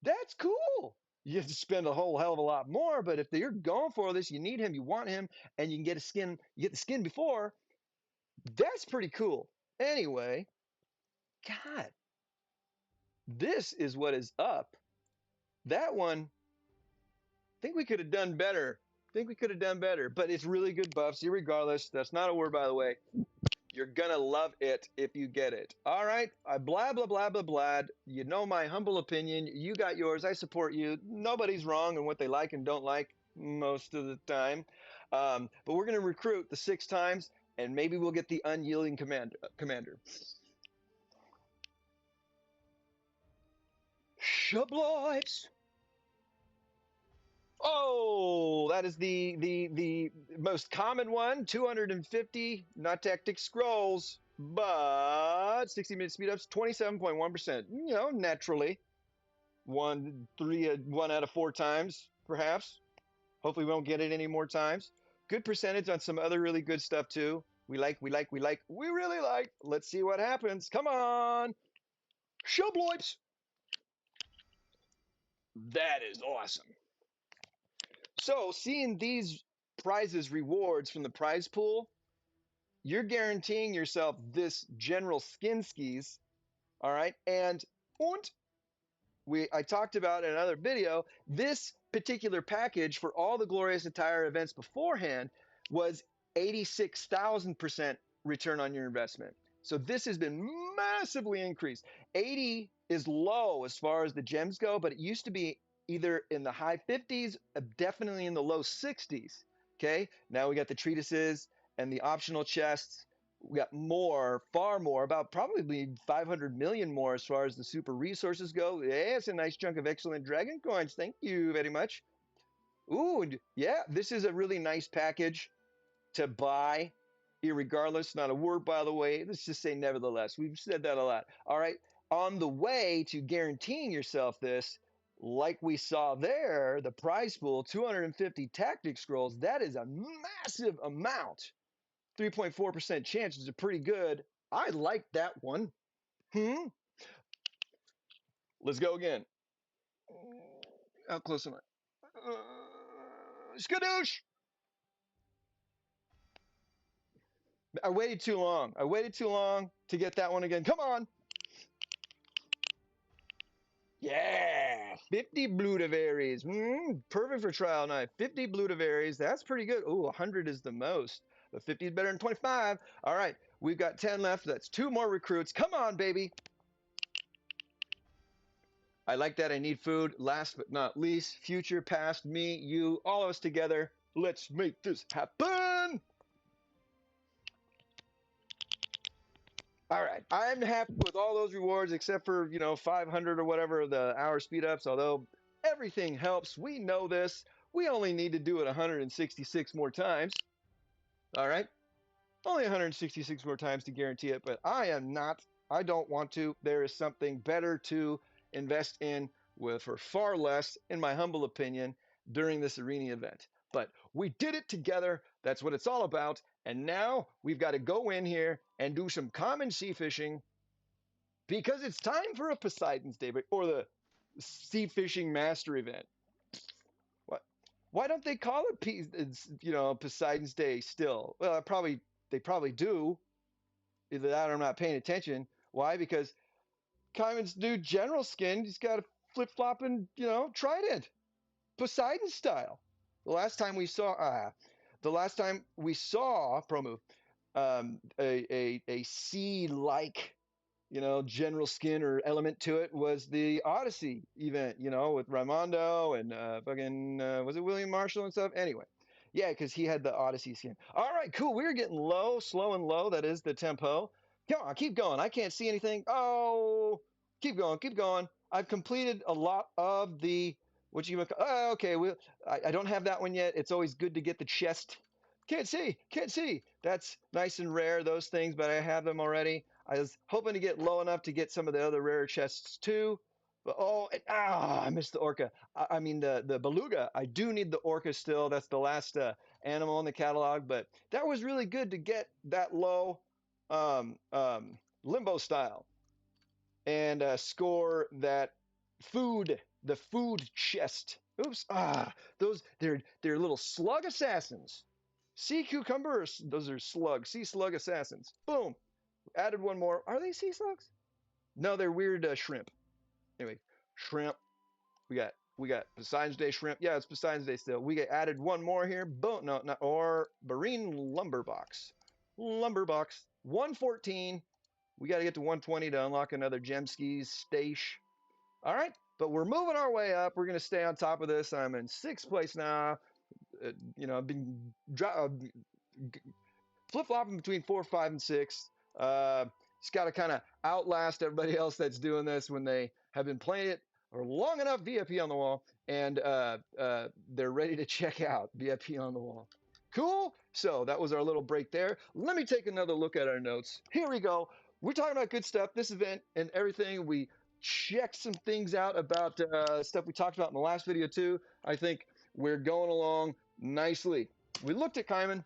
that's cool. You have to spend a whole hell of a lot more, but if you're going for this, you need him, you want him, and you can get you get the skin before, that's pretty cool. Anyway, God, this is what is up. That one, I think we could have done better. But it's really good buffs, irregardless. That's not a word, by the way. You're gonna love it if you get it. All right, I blah blah blah blah blah. You know my humble opinion. You got yours. I support you. Nobody's wrong in what they like and don't like most of the time. But we're gonna recruit the 6 times, and maybe we'll get the unyielding commander. Shabloids. Oh, that is the most common one. 250 not tactic scrolls, but 60-minute speed ups, 27.1%. Naturally, 1 out of 4 times, perhaps. Hopefully, we won't get it any more times. Good percentage on some other really good stuff too. We really like. Let's see what happens. Come on, Shubloips. That is awesome. So, seeing these prizes, rewards from the prize pool, you're guaranteeing yourself this general skin skis. All right. And I talked about in another video, this particular package for all the Glorious Attire events beforehand was 86,000% return on your investment. So this has been massively increased. 80 is low as far as the gems go, but it used to be either in the high 50s, definitely in the low 60s. Okay, now we got the treatises and the optional chests. We got more, far more, about probably 500 million more as far as the super resources go. Yeah, it's a nice chunk of excellent dragon coins. Thank you very much. Ooh, yeah, this is a really nice package to buy, irregardless. Not a word, by the way. Let's just say nevertheless. We've said that a lot. All right. On the way to guaranteeing yourself this, like we saw there, the prize pool, 250 tactic scrolls, that is a massive amount. 3.4% chances are pretty good. I like that one. Let's go again. How close am I? Skadoosh! I waited too long. To get that one again. Come on. Yeah, 50 Bludavaries. Perfect for trial night. 50 Bludavaries. That's pretty good. Ooh, 100 is the most. But 50 is better than 25. All right, we've got 10 left. That's 2 more recruits. Come on, baby. I like that. I need food. Last but not least, future, past, me, you, all of us together. Let's make this happen. All right. I'm happy with all those rewards except for, 500 or whatever the hour speed ups. Although Everything helps. We know this. We only need to do it 166 more times. All right? Only 166 more times to guarantee it, but I don't want to. There is something better to invest in for far less, in my humble opinion, during this arena event. But we did it together. That's what it's all about. And now we've got to go in here and do some common sea fishing because it's time for a Poseidon's Day or the Sea Fishing Master event. What? Why don't they call it Poseidon's Day still? Well, they probably do. Either that or I'm not paying attention. Why? Because Kyman's new general skin, he's got a flip flopping, trident, Poseidon style. The last time we saw promo, a sea like general skin or element to it was the Odyssey event, with Raimondo and was it William Marshall and stuff? Anyway, yeah, because he had the Odyssey skin. All right, cool. We're getting low, slow and low. That is the tempo. Come on, keep going. I can't see anything. Oh, keep going, keep going. I've completed a lot of the okay. I don't have that one yet. It's always good to get the chest. Can't see, can't see. That's nice and rare, those things, but I have them already. I was hoping to get low enough to get some of the other rare chests too. But I missed the orca. I mean the beluga. I do need the orca still. That's the last animal in the catalog. But that was really good to get that low um, um, limbo style and score that the food chest. Oops. Those they're little slug assassins. Sea cucumbers. Those are sea slug assassins. Boom. Added one more. Are they sea slugs? No, they're weird shrimp. Anyway, shrimp. We got Poseidon's Day shrimp. Yeah, it's Poseidon's Day still. We get added one more here. Boom. No, not or marine lumber box. Lumber box. 114. We got to get to 120 to unlock another gem skis stash. All right, but we're moving our way up. We're gonna stay on top of this. I'm in sixth place now. I've been flip flopping between 4, 5, and 6. Just got to kind of outlast everybody else that's doing this when they have been playing it or long enough. VIP on the wall, and they're ready to check out. VIP on the wall. Cool. So that was our little break there. Let me take another look at our notes. Here we go. We're talking about good stuff. This event and everything. We checked some things out about stuff we talked about in the last video too. I think we're going along nicely. We looked at Kaiman.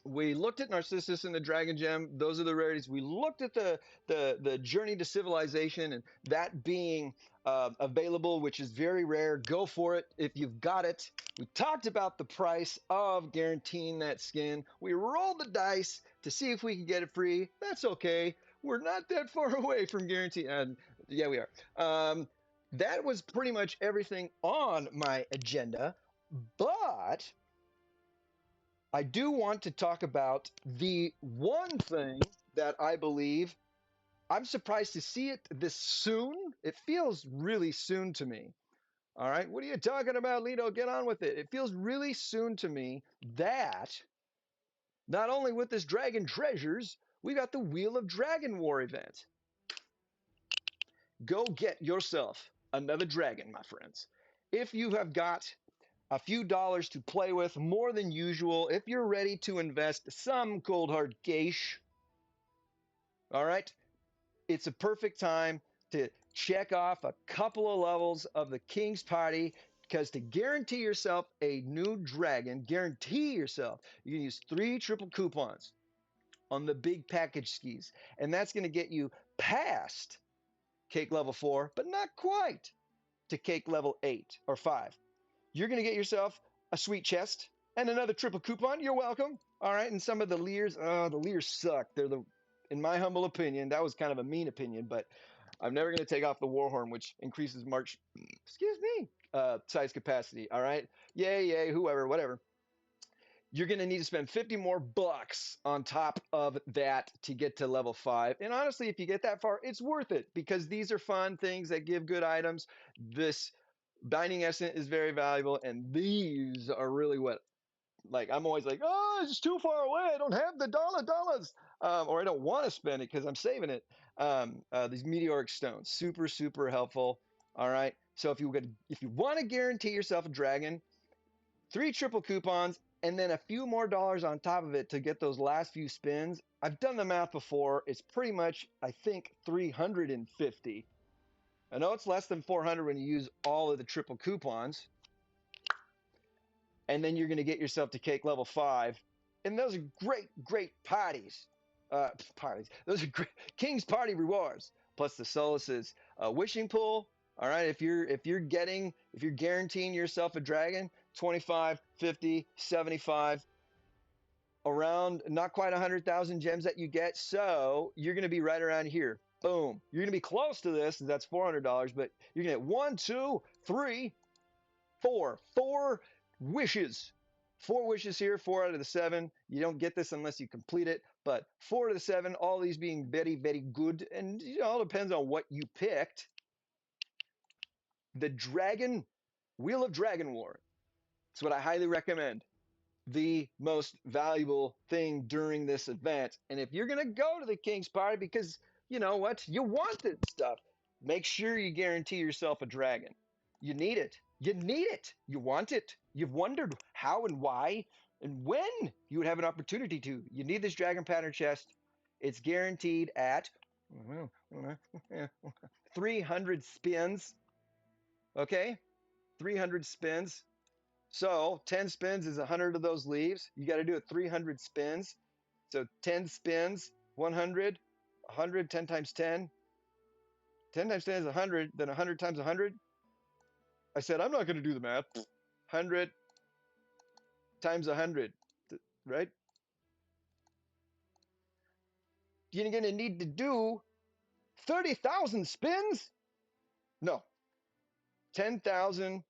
We looked at Narcissus and the Dragon Gem. Those are the rarities. We looked at the Journey to Civilization and that being available, which is very rare. Go for it if you've got it. We talked about the price of guaranteeing that skin. We rolled the dice to see if we can get it free. That's okay. We're not that far away from guarantee. Yeah, we are. That was pretty much everything on my agenda, but I do want to talk about the one thing that I believe I'm surprised to see it this soon. It feels really soon to me. All right. What are you talking about, Leto? Get on with it. It feels really soon to me that not only with this Dragon Treasures, we got the Wheel of Dragon War event. Go get yourself another dragon, my friends. If you have got a few dollars to play with, more than usual, if you're ready to invest some cold hard cash, all right, it's a perfect time to check off a couple of levels of the King's Party because to guarantee yourself a new dragon, guarantee yourself, you can use 3 triple coupons on the big package skis, and that's going to get you past cake level 4, but not quite to cake level 8 or 5. You're going to get yourself a sweet chest and another triple coupon. You're welcome. All right. And some of the leers, the leers suck. In my humble opinion, that was kind of a mean opinion, but I'm never going to take off the Warhorn, which increases size capacity. All right. Yay, whoever, whatever. You're going to need to spend 50 more bucks on top of that to get to level 5. And honestly, if you get that far, it's worth it because these are fun things that give good items. This Binding Essence is very valuable, and these are really what, like, I'm always like, oh, it's too far away. I don't have the dollars, or I don't want to spend it because I'm saving it. These meteoric stones, super, super helpful. All right. So if you want to guarantee yourself a dragon, 3 triple coupons, and then a few more dollars on top of it to get those last few spins. I've done the math before. It's pretty much, I think, 350. I know it's less than 400 when you use all of the triple coupons, and then you're going to get yourself to cake level 5. And those are great parties. Parties. Those are great King's Party rewards. Plus the Solace's wishing pool. All right, if you're guaranteeing yourself a dragon, 25, 50, 75, around not quite 100,000 gems that you get. So you're going to be right around here. Boom. You're going to be close to this. That's $400, but you're going to get 1, 2, 3, 4. 4 wishes. 4 wishes here, 4 out of the 7. You don't get this unless you complete it, but 4 out of the 7, all these being very good. And it all depends on what you picked. The Dragon Wheel of Dragon War. It's what I highly recommend. The most valuable thing during this event. And if you're going to go to the King's Party because you know what? You want this stuff. Make sure you guarantee yourself a dragon. You need it. You need it. You want it. You've wondered how and why and when you would have an opportunity to. You need this dragon pattern chest. It's guaranteed at 300 spins. Okay? 300 spins. So 10 spins is 100 of those leaves. You got to do it 300 spins. So 10 spins, 100, 100, 10 times 10. 10 times 10 is 100, then 100 times 100. I said, I'm not going to do the math. 100 times 100, right? You're going to need to do 30,000 spins? No. 10,000,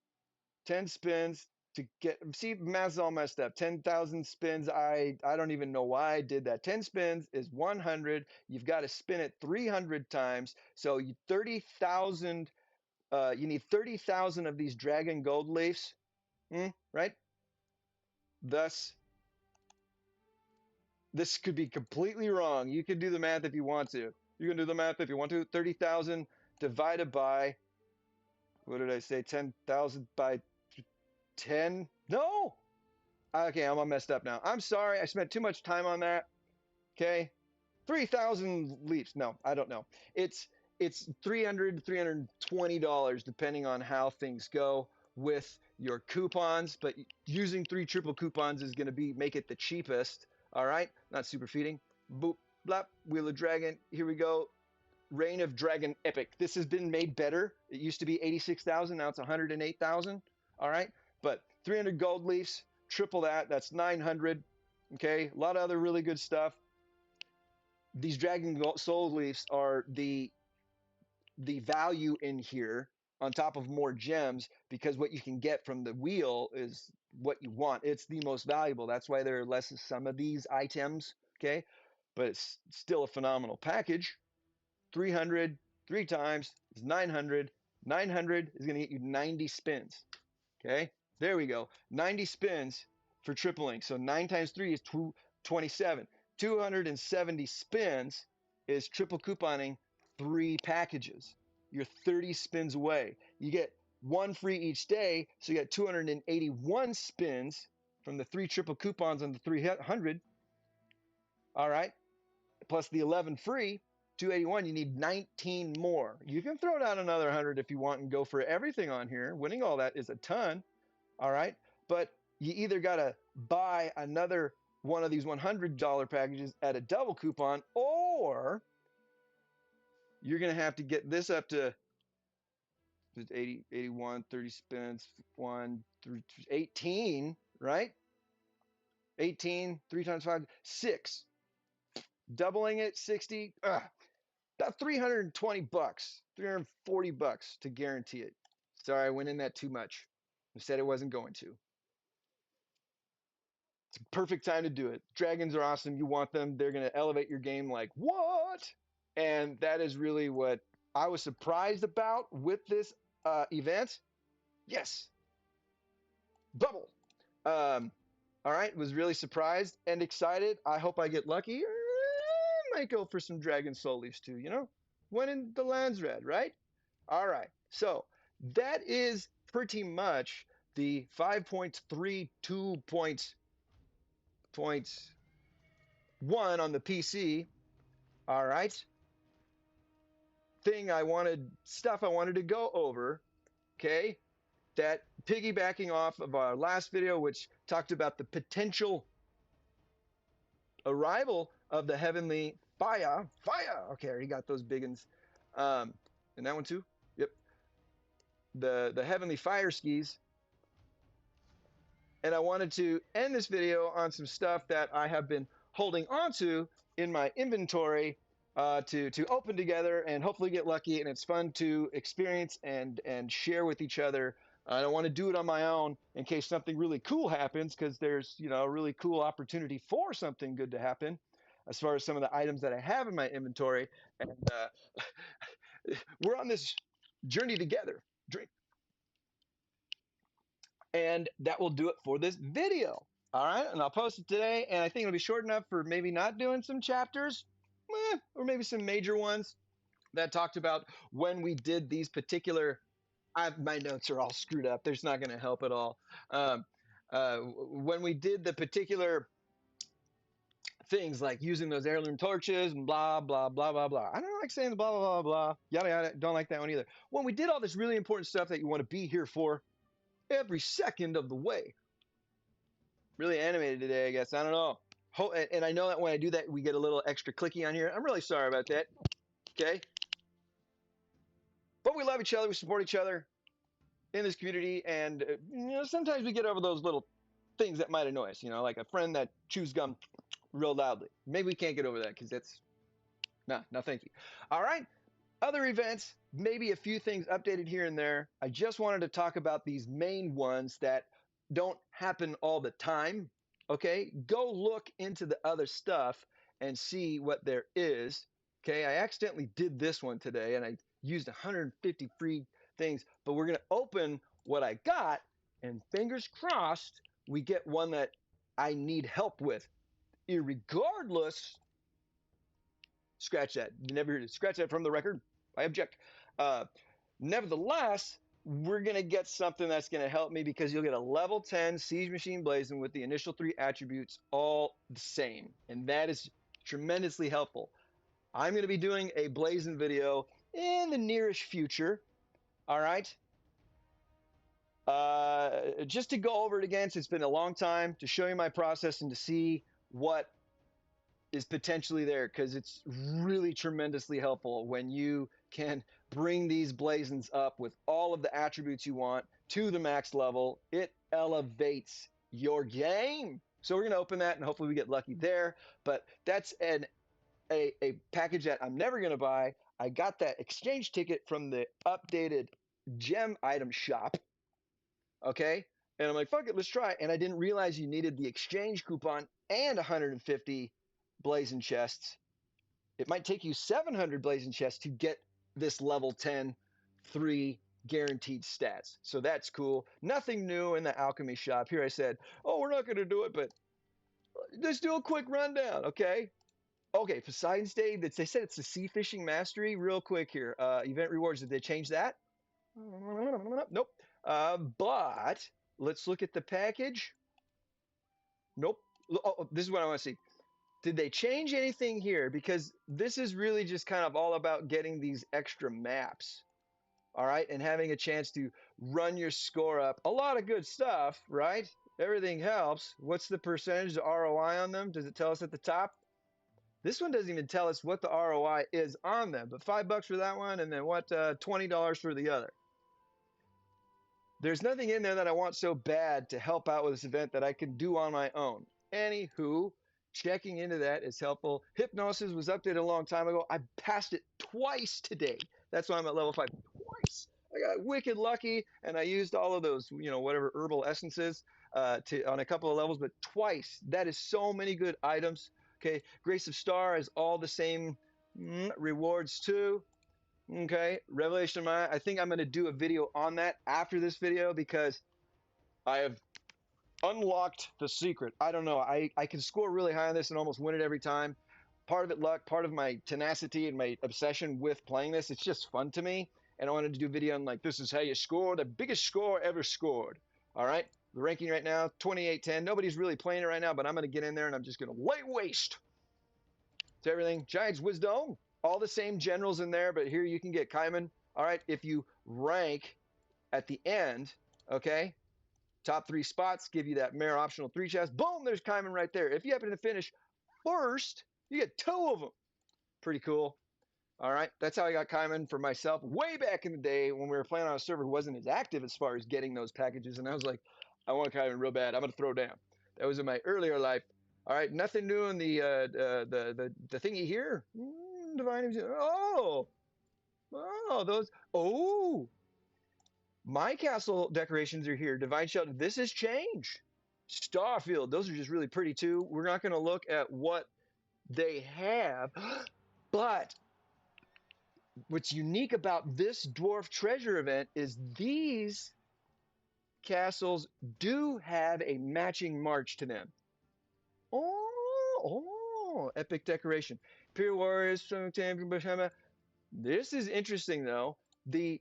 10 spins to get, see, math's all messed up. 10,000 spins, I don't even know why I did that. 10 spins is 100. You've got to spin it 300 times. So 30,000, you need 30,000 of these dragon gold leafs, right? Thus, this could be completely wrong. You can do the math if you want to. You can do the math if you want to. 30,000 divided by, what did I say? 10,000 by 10? No. Okay, I'm all messed up now. I'm sorry. I spent too much time on that. Okay. 3,000 leaps. No, I don't know. It's $300, $320 depending on how things go with your coupons, but using 3 triple coupons is going to make it the cheapest. All right? Not super feeding. Boop, blap, Wheel of Dragon. Here we go. Reign of Dragon Epic. This has been made better. It used to be 86,000. Now it's 108,000. All right? But 300 gold leafs, triple that. That's 900. Okay? A lot of other really good stuff. These Dragon Soul leafs are the value in here on top of more gems, because what you can get from the wheel is what you want. It's the most valuable. That's why there are less of some of these items. Okay? But it's still a phenomenal package. 300 3 times is 900. 900 is going to get you 90 spins. Okay? There we go. 90 spins for tripling. So 9 times 3 is 227. 270 spins is triple couponing 3 packages. You're 30 spins away. You get 1 free each day, so you get 281 spins from the 3 triple coupons on the 300. All right? Plus the 11 free, 281, you need 19 more. You can throw down another 100 if you want and go for everything on here. Winning all that is a ton. All right? But you either got to buy another one of these $100 packages at a double coupon, or you're going to have to get this up to 80, 81, 30 spins, 1, 3, 18, right? 18, 3 times 5, 6. Doubling it, 60. About 320 bucks, 340 bucks to guarantee it. Sorry, I went in that too much. I said I wasn't going to. It's a perfect time to do it. Dragons are awesome. You want them. They're going to elevate your game like, what? And that is really what I was surprised about with this event. Yes. Bubble. All right. Was really surprised and excited. I hope I get lucky. I might go for some Dragon Soul Leafs too, you know? When in the land's red, right? All right. So That is pretty much the 5.32.1 on the PC. All right. Stuff I wanted to go over. Okay. That piggybacking off of our last video, which talked about the potential arrival of the heavenly fire. Fire. Okay, I already got those big ones. And that one too. Yep. The heavenly fire skis. And I wanted to end this video on some stuff that I have been holding onto in my inventory to open together and hopefully get lucky. And it's fun to experience and share with each other. I don't want to do it on my own in case something really cool happens, because there's a really cool opportunity for something good to happen as far as some of the items that I have in my inventory. And we're on this journey together. Drink. And that will do it for this video. All right, and I'll post it today, and I think it'll be short enough for maybe not doing some chapters, or maybe some major ones that talked about when we did these particular. My notes are all screwed up. There's not going to help at all. When we did the particular things like using those heirloom torches and blah blah blah blah blah. I don't like saying the blah blah blah blah yada yada. Don't like that one either. When we did all this really important stuff that you want to be here for every second of the way. Really animated today, I guess. I don't know. And I know that when I do that, we get a little extra clicky on here. I'm really sorry about that. Okay. But we love each other. We support each other in this community. And, sometimes we get over those little things that might annoy us, like a friend that chews gum real loudly. Maybe we can't get over that because that's, no, thank you. All right. Other events, maybe a few things updated here and there. I just wanted to talk about these main ones that don't happen all the time. Okay, go look into the other stuff and see what there is. Okay, I accidentally did this one today and I used 150 free things, but we're going to open what I got, and fingers crossed we get one that I need help with. Irregardless, scratch that. You never heard it. Scratch that from the record. I object. Nevertheless, we're going to get something that's going to help me, because you'll get a level 10 Siege Machine Blazing with the initial 3 attributes all the same. And that is tremendously helpful. I'm going to be doing a Blazing video in the nearish future. All right. Just to go over it again, since it's been a long time, to show you my process and to see what is potentially there, because it's really tremendously helpful when you can bring these blazons up with all of the attributes you want to the max level. It elevates your game. So we're going to open that and hopefully we get lucky there. But that's a package that I'm never going to buy. I got that exchange ticket from the updated gem item shop. Okay. And I'm like, fuck it, let's try it. And I didn't realize you needed the exchange coupon and 150 blazing chests. It might take you 700 blazing chests to get this level 10 3 guaranteed stats. So that's cool. Nothing new in the alchemy shop. Here I said, oh, we're not going to do it, but let's do a quick rundown. Okay. Poseidon's Day. They said it's the sea fishing mastery. Real quick here. Event rewards. Did they change that? Nope. But let's look at the package. Nope. Oh, this is what I want to see. Did they change anything here? Because this is really just kind of all about getting these extra maps. All right. And having a chance to run your score up. A lot of good stuff, right? Everything helps. What's the percentage of ROI on them? Does it tell us at the top? This one doesn't even tell us what the ROI is on them, but $5 for that one, and then what, $20 for the other. There's nothing in there that I want so bad to help out with this event that I can do on my own. Anywho, checking into that is helpful. Hypnosis was updated a long time ago. I passed it twice today. That's why I'm at level 5. Twice. I got wicked lucky, and I used all of those, whatever herbal essences on a couple of levels, but twice. That is so many good items. Okay, Grace of Star is all the same rewards too. Okay, Revelation of Maya. I think I'm going to do a video on that after this video, because I have unlocked the secret. I don't know. I can score really high on this and almost win it every time. Part of it luck, part of my tenacity and my obsession with playing this. It's just fun to me. and I wanted to do a video on like, this is how you score the biggest score ever scored. All right. The ranking right now, 28-10. Nobody's really playing it right now, but I'm going to get in there and I'm just going to lay waste to everything. Giants Wisdom, all the same generals in there, but here you can get Kaiman. All right. If you rank at the end, okay, top 3 spots give you that mare optional 3 chest. Boom, there's Kaiman right there. If you happen to finish first, you get 2 of them. Pretty cool. All right, that's how I got Kaiman for myself way back in the day when we were playing on a server who wasn't as active as far as getting those packages. And I was like, I want Kaiman real bad. I'm gonna throw down. That was in my earlier life. All right, nothing new in the thingy here. Divine. Oh, those. Oh, my castle decorations are here. Divine Shelter. This has changed. Starfield. Those are just really pretty too. We're not gonna look at what they have, but what's unique about this dwarf treasure event is these castles do have a matching march to them. Oh, epic decoration. Imperial Warriors, this is interesting though. The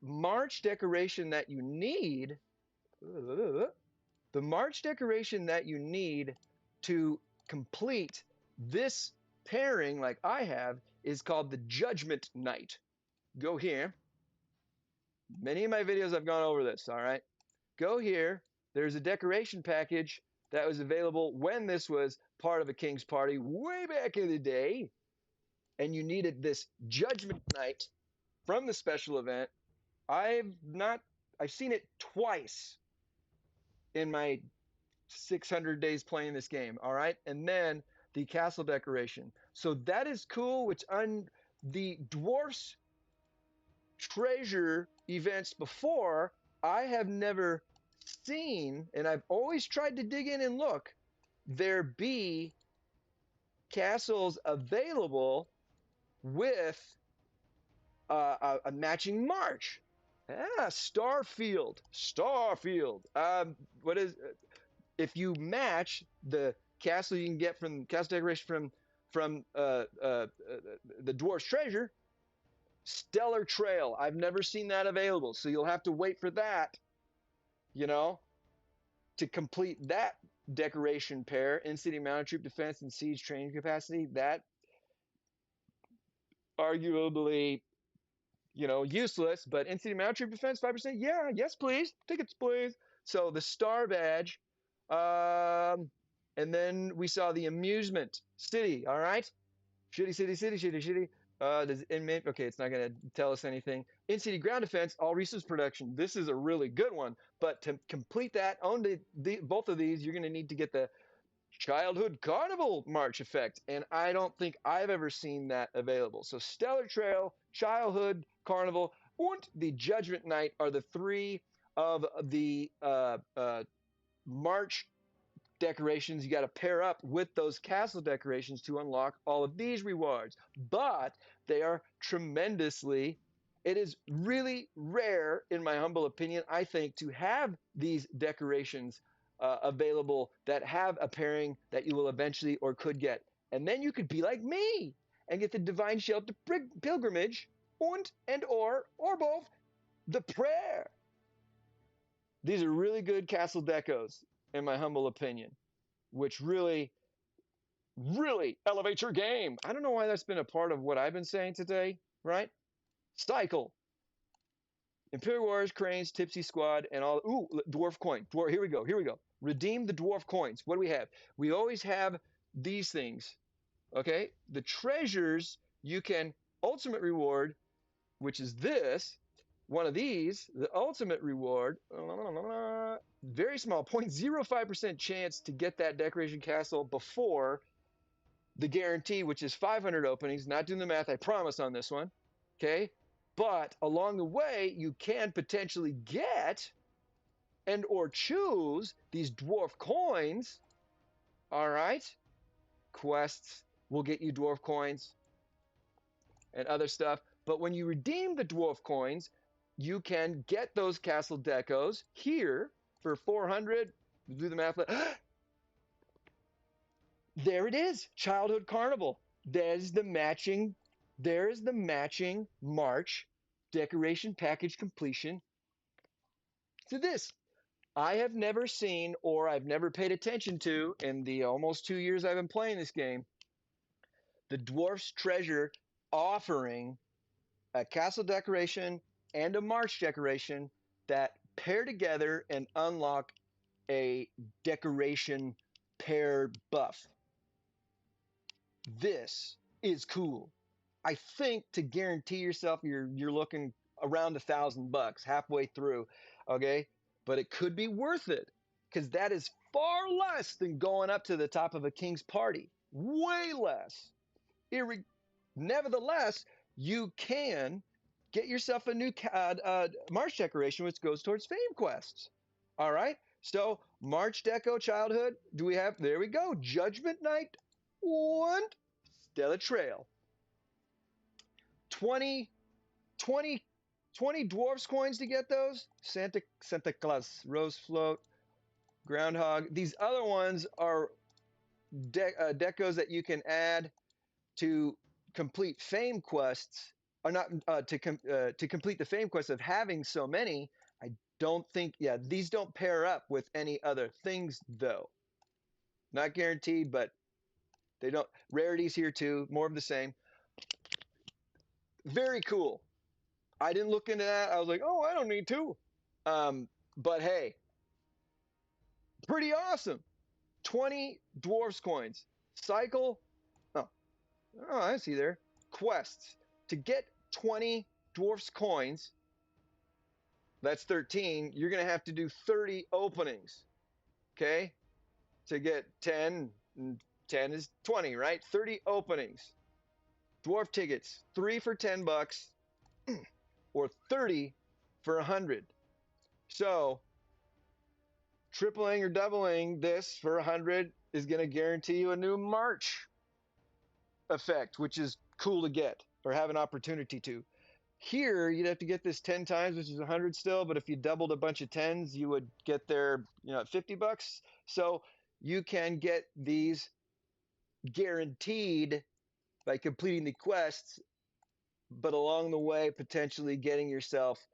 march decoration that you need, the march decoration that you need to complete this pairing like I have is called the Judgment Knight. Go here. Many of my videos I've gone over this, all right? Go here. There's a decoration package that was available when this was part of a King's Party way back in the day. And you needed this Judgment Knight from the special event. I've seen it twice in my 600 days playing this game, all right? And then the castle decoration. So that is cool, which on the dwarfs treasure events before, I have never seen, and I've always tried to dig in and look, there be castles available with a matching march. Starfield. What is if you match the castle you can get from castle decoration from the dwarf's treasure, Stellar Trail. I've never seen that available, so you'll have to wait for that, to complete that decoration pair. In-city mounted troop defense and siege training capacity. That arguably, useless, but in-city mounted troop defense 5%. Yeah, yes, please. Tickets, please. So the star badge. And then we saw the amusement city. All right. Shitty. Does inmate? Okay, it's not going to tell us anything. In-city ground defense, all resource production. This is a really good one. But to complete that, own both of these, you're going to need to get the Childhood Carnival March effect. And I don't think I've ever seen that available. So Stellar Trail, Childhood Carnival, and the Judgment Knight are the 3 of the March decorations you got to pair up with those castle decorations to unlock all of these rewards. But they are it is really rare, in my humble opinion, I think, to have these decorations available that have a pairing that you will eventually or could get. And then you could be like me and get the Divine Shelter Pilgrimage or both the Prayer. These are really good castle decos, in my humble opinion, which really, really elevates your game. I don't know why that's been a part of what I've been saying today, right? Cycle. Imperial Warriors, Cranes, Tipsy Squad, and all. Ooh, Dwarf Coin. Here we go. Redeem the Dwarf Coins. What do we have? We always have these things, okay? The treasures you can ultimate reward, which is this. One of these, the ultimate reward, very small, 0.05% chance to get that decoration castle before the guarantee, which is 500 openings. Not doing the math, I promise, on this one. Okay? But along the way, you can potentially get and or choose these dwarf coins. All right? Quests will get you dwarf coins and other stuff. But when you redeem the dwarf coins, you can get those castle decos here for 400. Do the math. There it is. Childhood Carnival. There's the matching There's the matching March decoration package completion to this. I have never seen, or I've never paid attention to in the almost 2 years I've been playing this game, the Dwarf's Treasure offering a castle decoration and a March decoration that pair together and unlock a decoration pair buff. This is cool. I think to guarantee yourself you're looking around $1,000 halfway through, okay? But it could be worth it because that is far less than going up to the top of a king's party. Way less. Nevertheless, you can get yourself a new March decoration, which goes towards fame quests. All right. So March Deco Childhood. Do we have? There we go. Judgment Night 1. Stella Trail. 20, 20, 20 dwarfs coins to get those. Santa Claus, Rose Float, Groundhog. These other ones are decos that you can add to complete fame quests, or not to complete the fame quest of having so many. I don't think, yeah, these don't pair up with any other things though. Not guaranteed, but they don't. Rarities here too, more of the same. Very cool. I didn't look into that. I was like, oh, I don't need to. But hey, pretty awesome. 20 dwarfs coins. Cycle. Oh, I see there. Quests. To get 20 dwarfs coins, that's 13. You're going to have to do 30 openings. Okay? To get 10, and 10 is 20, right? 30 openings. Dwarf tickets, 3 for $10 or 30 for 100. So, tripling or doubling this for 100 is going to guarantee you a new March effect, which is cool to get or have an opportunity to. Here, you'd have to get this 10 times, which is 100 still, but if you doubled a bunch of 10s, you would get there, at $50. So you can get these guaranteed by completing the quests, but along the way, potentially getting yourself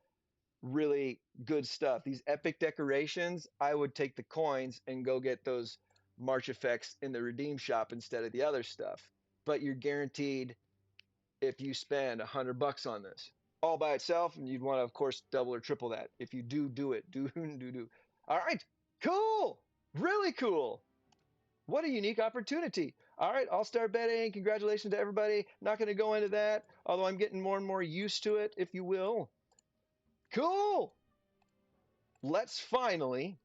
really good stuff. These epic decorations, I would take the coins and go get those March effects in the redeem shop instead of the other stuff. But you're guaranteed if you spend $100 on this all by itself, and you'd want to, of course, double or triple that. If you do it. All right, cool, really cool. What a unique opportunity. All right, I'll start betting. Congratulations to everybody. Not going to go into that, although I'm getting more and more used to it, if you will. Cool. Let's finally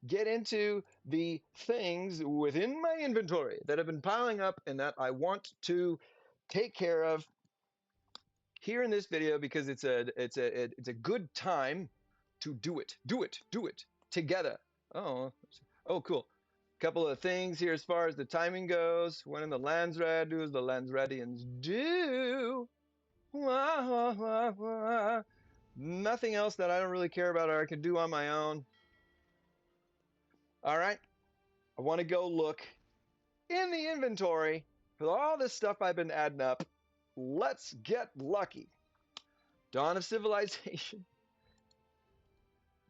get into the things within my inventory that have been piling up and that I want to take care of here in this video because it's a good time to do it together. Oh, cool. Couple of things here as far as the timing goes. When in the Landsrad do as the Landsradians do. Nothing else that I don't really care about or I can do on my own. All right. I want to go look in the inventory for all this stuff I've been adding up. Let's get lucky. Dawn of Civilization.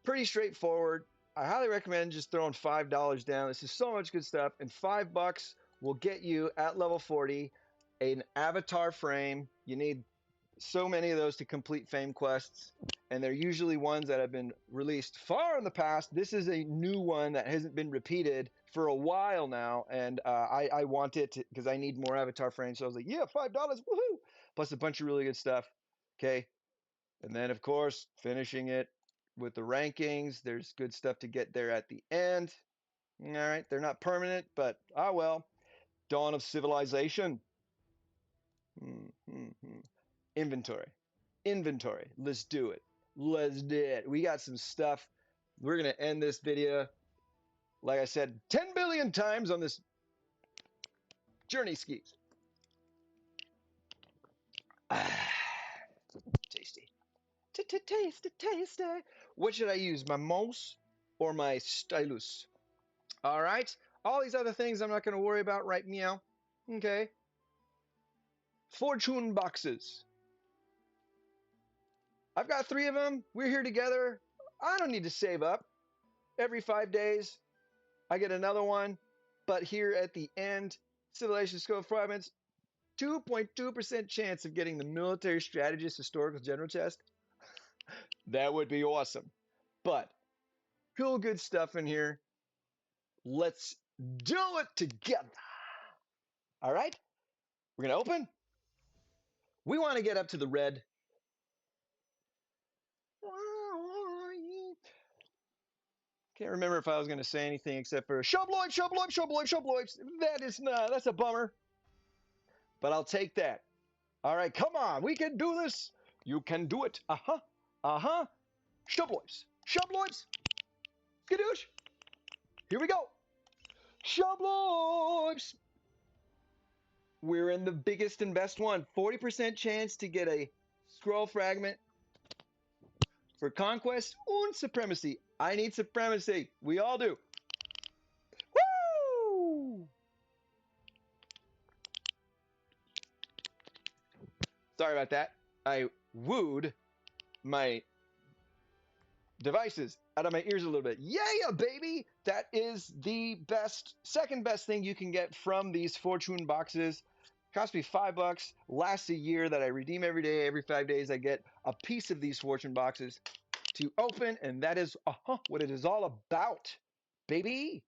Pretty straightforward. I highly recommend just throwing $5 down. This is so much good stuff. And $5 will get you at level 40 an avatar frame. You need so many of those to complete fame quests. And they're usually ones that have been released far in the past. This is a new one that hasn't been repeated for a while now. And I want it because I need more avatar frames. So I was like, yeah, $5, woohoo! Plus a bunch of really good stuff. Okay. And then, of course, finishing it with the rankings. There's good stuff to get there at the end. All right, they're not permanent, but well. Dawn of Civilization. Inventory. Let's do it. We got some stuff. We're going to end this video, like I said, 10 billion times on this journey skis. Tasty. Tasty. What should I use, my mouse or my stylus? All right. All these other things I'm not going to worry about right meow. Okay. fortune boxes. I've got 3 of them. We're here together. I don't need to save up. Every 5 days, I get another one. But here at the end, Civilization Scroll Fragments, 2.2% chance of getting the Military Strategist Historical General Chest. That would be awesome. But cool, good stuff in here. Let's do it together. All right, we're going to open. We want to get up to the red. Can't remember if I was going to say anything except for shubloip, shubloip, shubloip, shubloips. That is not, that's a bummer. But I'll take that. All right, come on. We can do this. You can do it. Uh-huh. Uh-huh. Shubloips. Shubloips. Skadoosh. Here we go. Shubloips. We're in the biggest and best one. 40% chance to get a scroll fragment for conquest and supremacy. I need supremacy. We all do. Woo! Sorry about that. I wooed my devices out of my ears a little bit. Yeah, baby! That is the best, second best thing you can get from these fortune boxes. Cost me $5. Lasts a year that I redeem every day. Every 5 days, I get a piece of these fortune boxes to open, and that is what it is all about, baby.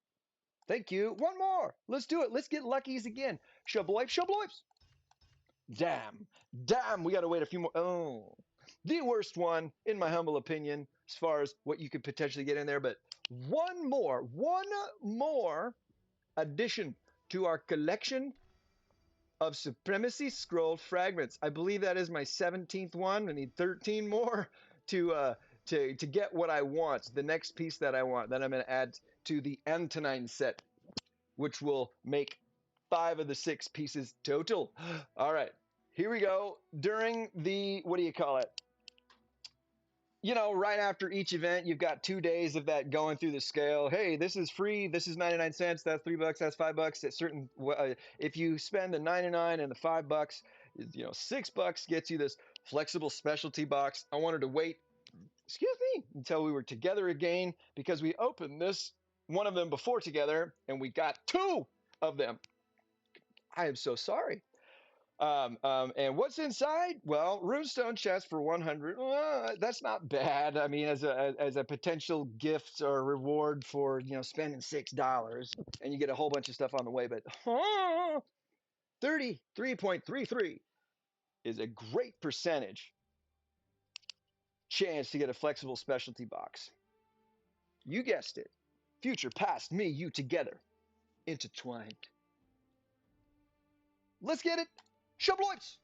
Thank you. One more. Let's do it. Let's get luckies again. Shubloip, shubloips. Damn. Damn, we got to wait a few more. Oh, the worst one, in my humble opinion, as far as what you could potentially get in there. But one more addition to our collection of Supremacy Scroll Fragments. I believe that is my 17th one. I need 13 more to get what I want, the next piece that I want, that I'm going to add to the Antonine set, which will make 5 of the 6 pieces total. All right, here we go. During the, what do you call it? You know, right after each event, you've got 2 days of that going through the scale. Hey, this is free. This is 99 cents. That's $3. That's $5. At certain, if you spend the 99 and the $5, you know, $6 gets you this flexible specialty box. I wanted to wait, excuse me, until we were together again because we opened this one of them before together and we got 2 of them. I am so sorry. And what's inside? Well, runestone chest for 100. That's not bad. I mean, as a potential gift or reward for, you know, spending $6, and you get a whole bunch of stuff on the way. But 33.33 is a great percentage chance to get a flexible specialty box. You guessed it. Future, past, me, you together, intertwined. Let's get it. Shubloips.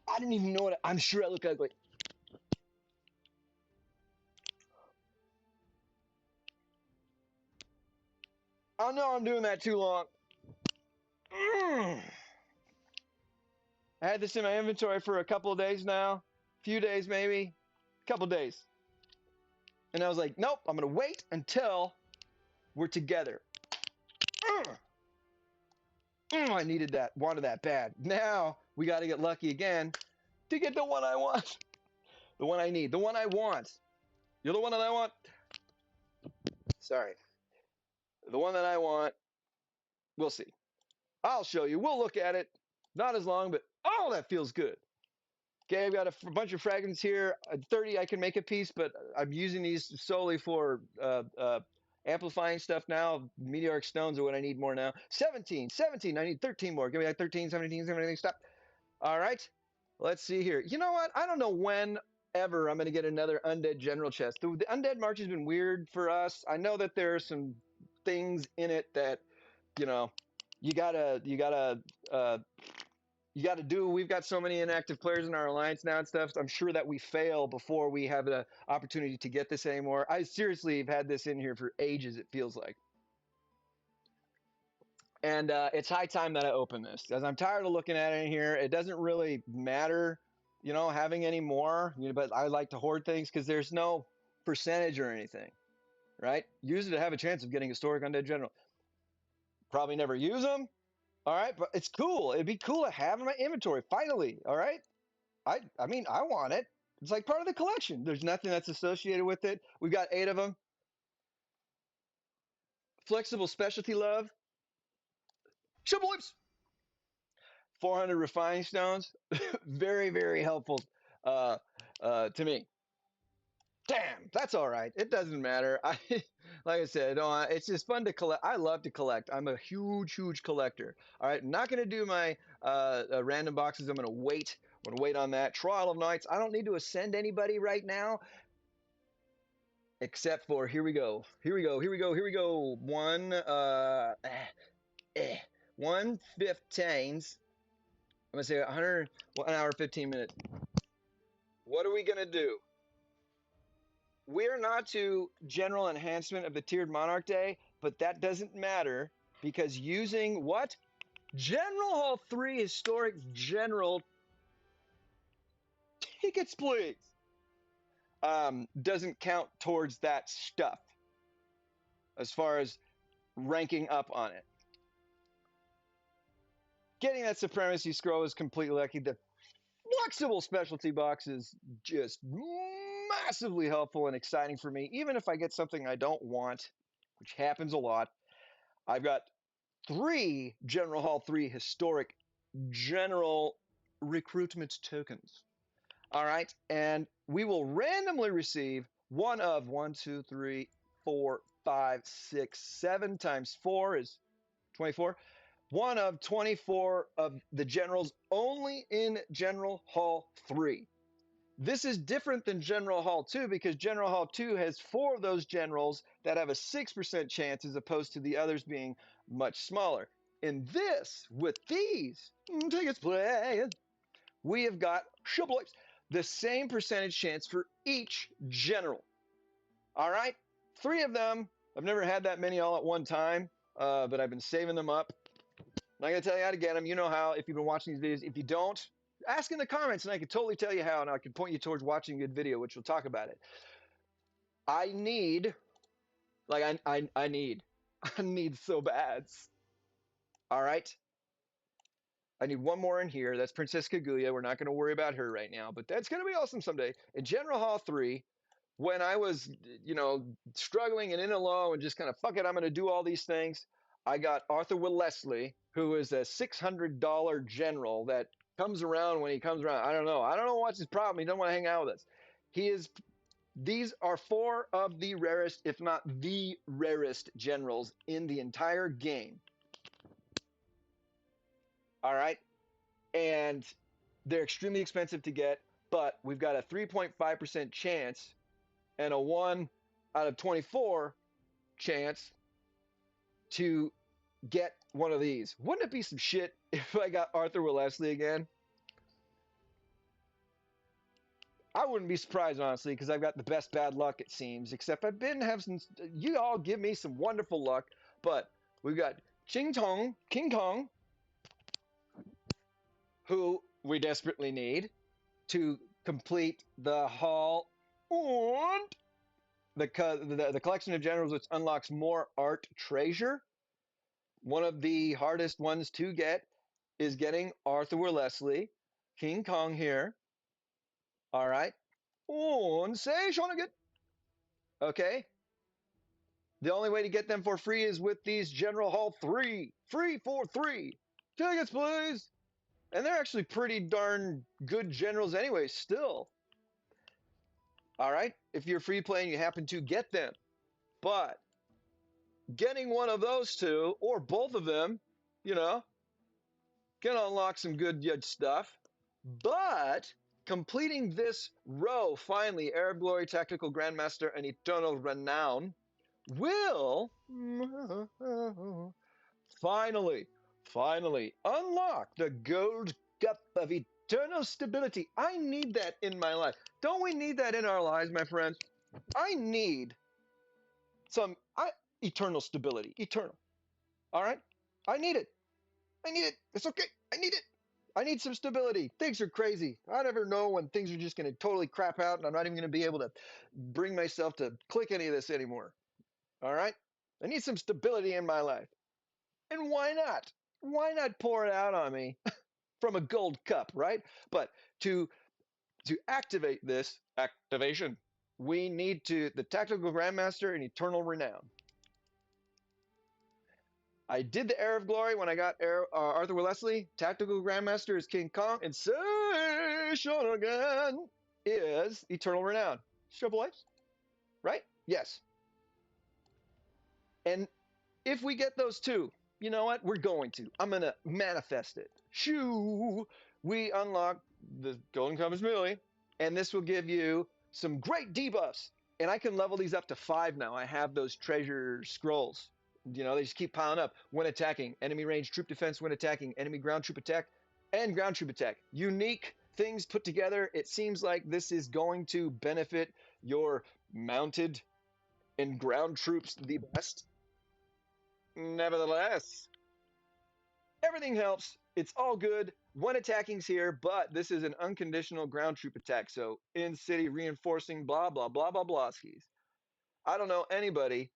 I didn't even know what I'm sure I look ugly. I know I'm doing that too long. I had this in my inventory for a couple of days now. Few days maybe. Couple days. And I was like, nope, I'm going to wait until we're together. I needed that, wanted that bad. Now we got to get lucky again to get the one I want. The one I need, the one I want. You're the one that I want. Sorry. The one that I want. We'll see. I'll show you. We'll look at it. Not as long, but oh, that feels good. Okay, I've got a bunch of fragments here. 30, I can make a piece, but I'm using these solely for amplifying stuff now. Meteoric stones are what I need more now. 17. I need 13 more. Give me that 13, 17, 17. Stop. All right. Let's see here. You know what? I don't know when ever I'm going to get another undead general chest. The undead march has been weird for us. I know that there are some things in it that, you know, you gotta do. We've got so many inactive players in our alliance now and stuff. So I'm sure that we fail before we have the opportunity to get this anymore. I seriously have had this in here for ages, it feels like. And it's high time that I open this, because I'm tired of looking at it in here. It doesn't really matter, you know, having any more, you know, but I like to hoard things because there's no percentage or anything, right? Use it to have a chance of getting historic undead general. Probably never use them. All right, but it's cool. It'd be cool to have in my inventory finally. All right. I mean, I want it. It's like part of the collection. There's nothing that's associated with it. We've got 8 of them. Flexible specialty love. Triple whips. 400 refining stones. Very, very helpful uh, to me. Damn, that's all right. It doesn't matter. Like I said, it's just fun to collect. I love to collect. I'm a huge, huge collector. All right, I'm not going to do my random boxes. I'm going to wait. I'm going to wait on that. Trial of Nights. I don't need to ascend anybody right now, except for here we go. Here we go. Here we go. Here we go. 115s. I'm going to say 100, 1 hour, 15 minutes. What are we going to do? We're not to general enhancement of the tiered monarch day, but that doesn't matter because using what? General Hall 3 historic general tickets, please. Doesn't count towards that stuff as far as ranking up on it. Getting that supremacy scroll is completely lucky. The flexible specialty box is just massively helpful and exciting for me, even if I get something I don't want, which happens a lot. I've got 3 General Hall 3 historic general recruitment tokens. All right, and we will randomly receive one of 1, 2, 3, 4, 5, 6, 7 times 4 is 24. One of 24 of the generals only in General Hall 3. This is different than General Hall 2 because General Hall 2 has 4 of those generals that have a 6% chance as opposed to the others being much smaller. In this, with these tickets, please, we have got the same percentage chance for each general. All right, 3 of them. I've never had that many all at one time, but I've been saving them up. I'm not going to tell you how to get them. You know how if you've been watching these videos. If you don't, ask in the comments and I can totally tell you how, and I can point you towards watching a good video, which we'll talk about it. I need, like I need so bad. All right. I need one more in here. That's Princess Kaguya. We're not going to worry about her right now, but that's going to be awesome someday. In General Hall 3, when I was, struggling and in a low and just kind of, fuck it, I'm going to do all these things, I got Arthur Wellesley, who is a $600 general that comes around when he comes around. I don't know what's his problem. He doesn't want to hang out with us. These are 4 of the rarest, if not the rarest generals in the entire game. All right. And they're extremely expensive to get, but we've got a 3.5% chance and a 1 out of 24 chance to get one of these. Wouldn't it be some shit if I got Arthur Wellesley again? I wouldn't be surprised, honestly, because I've got the best bad luck, it seems, except I've been having some, you all give me some wonderful luck, but we've got King Kong, who we desperately need to complete the hall and the collection of generals, which unlocks more art treasure. One of the hardest ones to get is getting Arthur Wellesley, King Kong here. All right. And say Shonigan. Okay. The only way to get them for free is with these General Hall 3. Free for 3. Tickets, please. And they're actually pretty darn good generals anyway, still. All right. If you're free playing, you happen to get them. But getting one of those 2, or both of them, can unlock some good stuff. But completing this row, finally, Arab Glory, Tactical Grandmaster, and Eternal Renown, will finally unlock the Gold Cup of Eternal Stability. I need that in my life. Don't we need that in our lives, my friends? I need some eternal stability. Eternal. All right? I need it. It's okay. I need it. I need some stability. Things are crazy. I never know when things are just going to totally crap out and I'm not even going to be able to bring myself to click any of this anymore. All right? I need some stability in my life. And why not? Why not pour it out on me from a gold cup, right? But to activate this activation, we need the Tactical Grandmaster and Eternal Renown. I did the Heir of Glory when I got Arthur Wellesley. Tactical Grandmaster is King Kong, and Session again is Eternal Renown. Show boys, right? Yes. And if we get those two, you know what? We're going to. I'm going to manifest it. Shoo! We unlock the Golden Compass Melee, and this will give you some great debuffs. And I can level these up to 5 now. I have those treasure scrolls. You know, they just keep piling up when attacking. Enemy range troop defense when attacking. Enemy ground troop attack and ground troop attack. Unique things put together. It seems like this is going to benefit your mounted and ground troops the best. Nevertheless, everything helps. It's all good. One attacking's here, but this is an unconditional ground troop attack. So in city reinforcing, blah, blah, blah, blah, blah skis. I don't know anybody.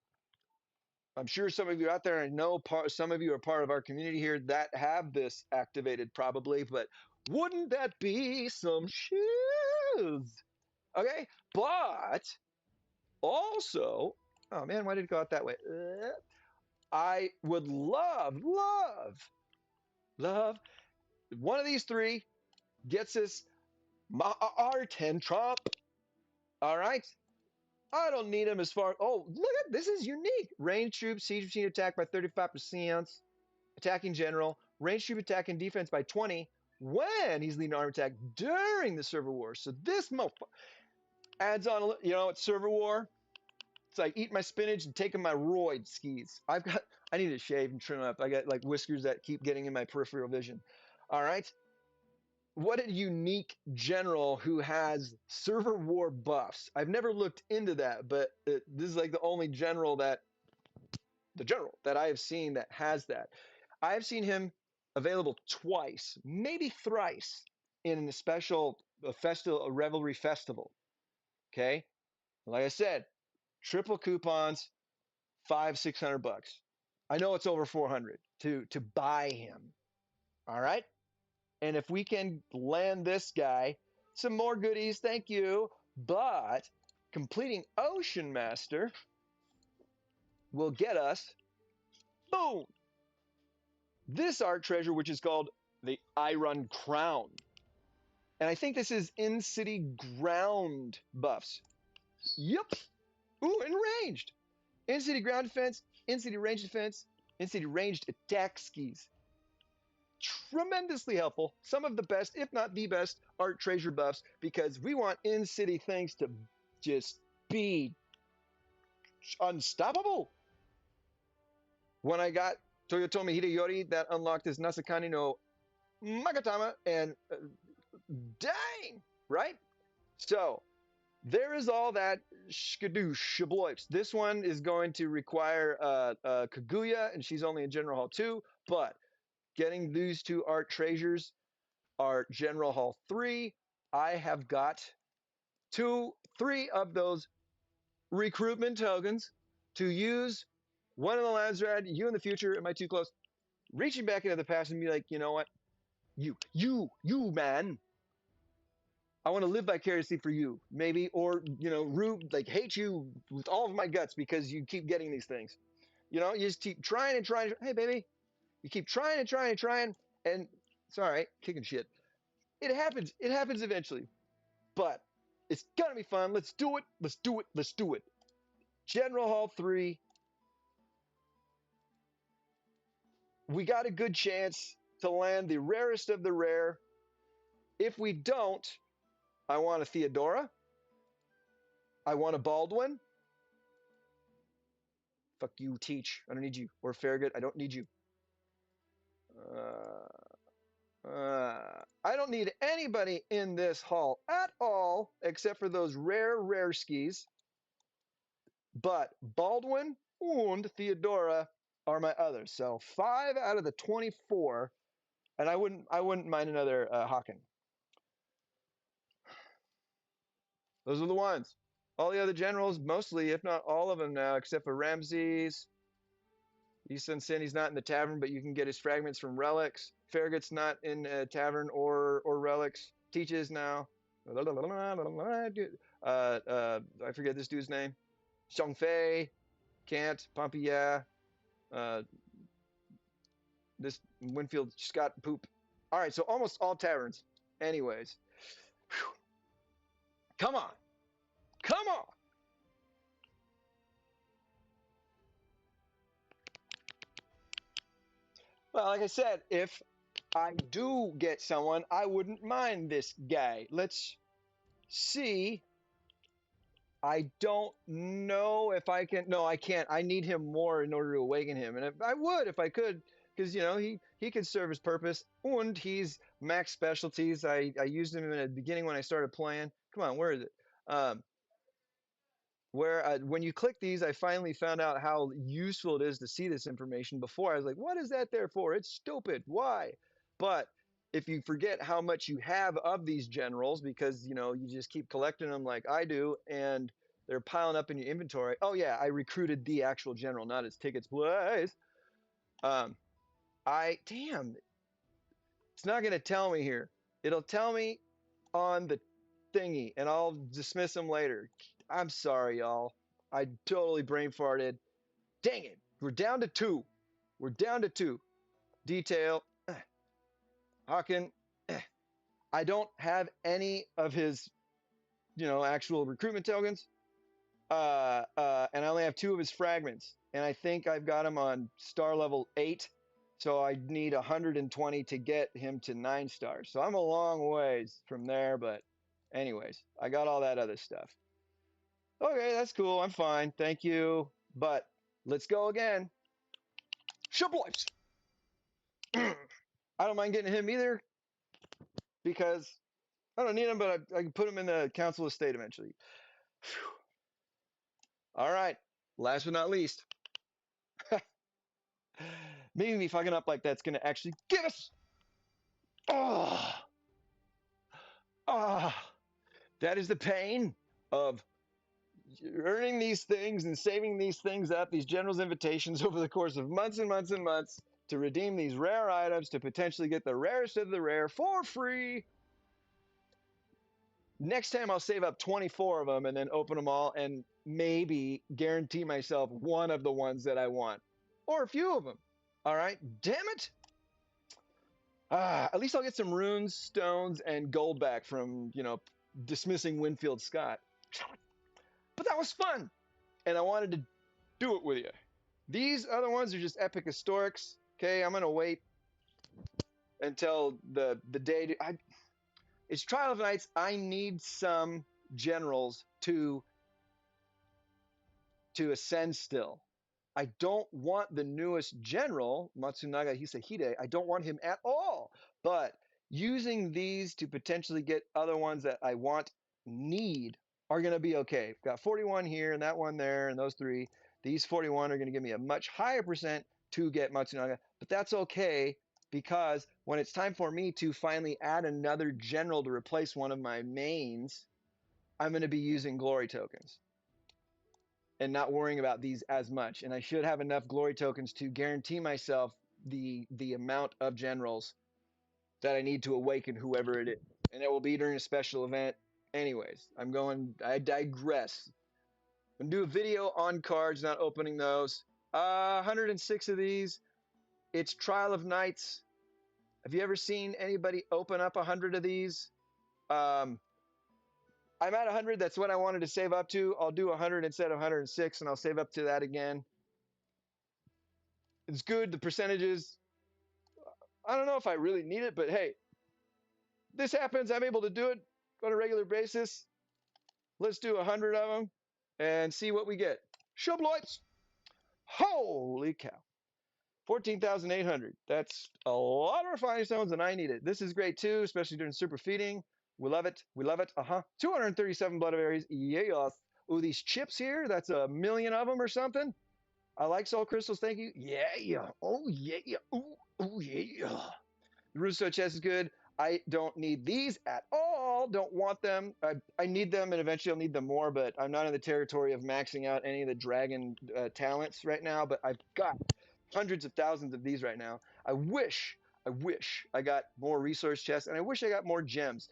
I'm sure some of you out there, I know some of you are part of our community here that have this activated probably, but wouldn't that be some shiz? Okay, but also, oh man, why did it go out that way? I would love one of these 3 gets us our 10 Trump. All right. I don't need him as far. Oh, look at this is unique. Range troop, siege machine attack by 35%. Attacking general, range troop attack and defense by 20 when he's leading arm attack during the server war. So this adds on, you know, it's server war. It's like eating my spinach and taking my roid skis. I need to shave and trim up. I got like whiskers that keep getting in my peripheral vision. All right. What a unique general who has server war buffs. I've never looked into that, but this is like the only general that I have seen that has that. I have seen him available twice, maybe thrice in a special a revelry festival. Okay. Like I said, triple coupons, $500-600. I know it's over 400 to buy him. All right. And if we can land this guy, some more goodies, thank you. But completing Ocean Master will get us, boom, this art treasure, which is called the Iron Crown. And I think this is in-city ground buffs. Yep. Ooh, and ranged. In-city ground defense, in-city range defense, in-city ranged attack skis. Tremendously helpful. Some of the best, if not the best, art treasure buffs because we want in-city things to just be unstoppable. When I got Toyotomi Hideyori, that unlocked his Nasakani no Magatama, and dang, right? So there is all that skadoosh shabloips. This one is going to require Kaguya, and she's only in General Hall 2, but getting these 2 art treasures are General Hall 3. I have got 3 of those recruitment tokens to use. One in the Landsrad, you in the future, am I too close? Reaching back into the past and be like, you know what? You, man. I want to live vicariously for you, maybe, or, you know, like hate you with all of my guts because you keep getting these things. You know, you just keep trying and trying. Hey, baby, you keep trying and trying and trying, and it's all right, kicking shit. It happens. It happens eventually, but it's gonna be fun. Let's do it. Let's do it. Let's do it. General Hall 3. We got a good chance to land the rarest of the rare. If we don't, I want a Theodora. I want a Baldwin. Fuck you, Teach. I don't need you. Or Farragut. I don't need you. I don't need anybody in this hall at all except for those rare skis. But Baldwin and Theodora are my others. So 5 out of the 24, and I wouldn't mind another Hawken. Those are the ones. All the other generals, mostly, if not all of them now, except for Ramses. Isan Sin, not in the tavern, but you can get his fragments from relics. Farragut's not in a tavern or relics. Teaches now. I forget this dude's name. Xiangfei, can't. Pompey, yeah. Uh, this Winfield Scott poop. All right, so almost all taverns. Anyways, whew. Come on, come on. Well, like I said, if I do get someone, I wouldn't mind this guy. Let's see. I don't know if I can. No, I can't. I need him more in order to awaken him. And I would if I could, because he can serve his purpose. And he's max specialties. I used him in the beginning when I started playing. Come on, where is it? Um, where when you click these, I finally found out how useful it is to see this information. Before I was like, what is that there for? It's stupid. Why? But if you forget how much you have of these generals, because you just keep collecting them like I do, and they're piling up in your inventory. Oh yeah, I recruited the actual general, not his tickets, please. I damn, it's not gonna tell me here. It'll tell me on the thingy, and I'll dismiss them later. I'm sorry, y'all. I totally brain farted. Dang it. We're down to two. We're down to two. Detail. Hawken. I don't have any of his, actual recruitment tokens. And I only have two of his fragments. And I think I've got him on star level 8. So I need 120 to get him to 9 stars. So I'm a long ways from there. But anyways, I got all that other stuff. Okay, that's cool. I'm fine. Thank you. But let's go again. Shipwipes. I don't mind getting him either because I don't need him, but I can put him in the Council of State eventually. Whew. All right. Last but not least, maybe me fucking up like that's going to actually give us. Oh, that is the pain of earning these things and saving these things up, these general's invitations over the course of months and months and months to redeem these rare items to potentially get the rarest of the rare for free. Next time I'll save up 24 of them and then open them all and maybe guarantee myself one of the ones that I want. Or a few of them. All right, damn it. At least I'll get some runes, stones, and gold back from, dismissing Winfield Scott. But that was fun, and I wanted to do it with you. These other ones are just epic historics. Okay, I'm gonna wait until the day. It's Trial of Knights. I need some generals to ascend still. I don't want the newest general, Matsunaga Hisahide. I don't want him at all. But using these to potentially get other ones that I need are going to be okay. I've got 41 here and that one there and those 3. These 41 are going to give me a much higher percent to get Matsunaga. But that's okay because when it's time for me to finally add another general to replace one of my mains, I'm going to be using glory tokens and not worrying about these as much. And I should have enough glory tokens to guarantee myself the amount of generals that I need to awaken whoever it is. And it will be during a special event. Anyways, I digress. I'm going to do a video on cards, not opening those. 106 of these. It's Trial of Knights. Have you ever seen anybody open up 100 of these? I'm at 100. That's what I wanted to save up to. I'll do 100 instead of 106, and I'll save up to that again. It's good. The percentages, I don't know if I really need it, but hey, this happens. I'm able to do it on a regular basis. Let's do 100 of them and see what we get. Shubloids. Holy cow. 14,800. That's a lot of refining stones, and I need it. This is great too, especially during super feeding. We love it. We love it. 237 blood of Aries. Yes. Ooh, these chips here. That's 1,000,000 of them or something. I like soul crystals. Thank you. Yeah. Oh, yeah. Ooh, yeah. The Russo chest is good. I don't need these at all. Don't want them. I need them, and eventually I'll need them more, but I'm not in the territory of maxing out any of the dragon talents right now, but I've got hundreds of thousands of these right now. I wish I got more resource chests, and I wish I got more gems.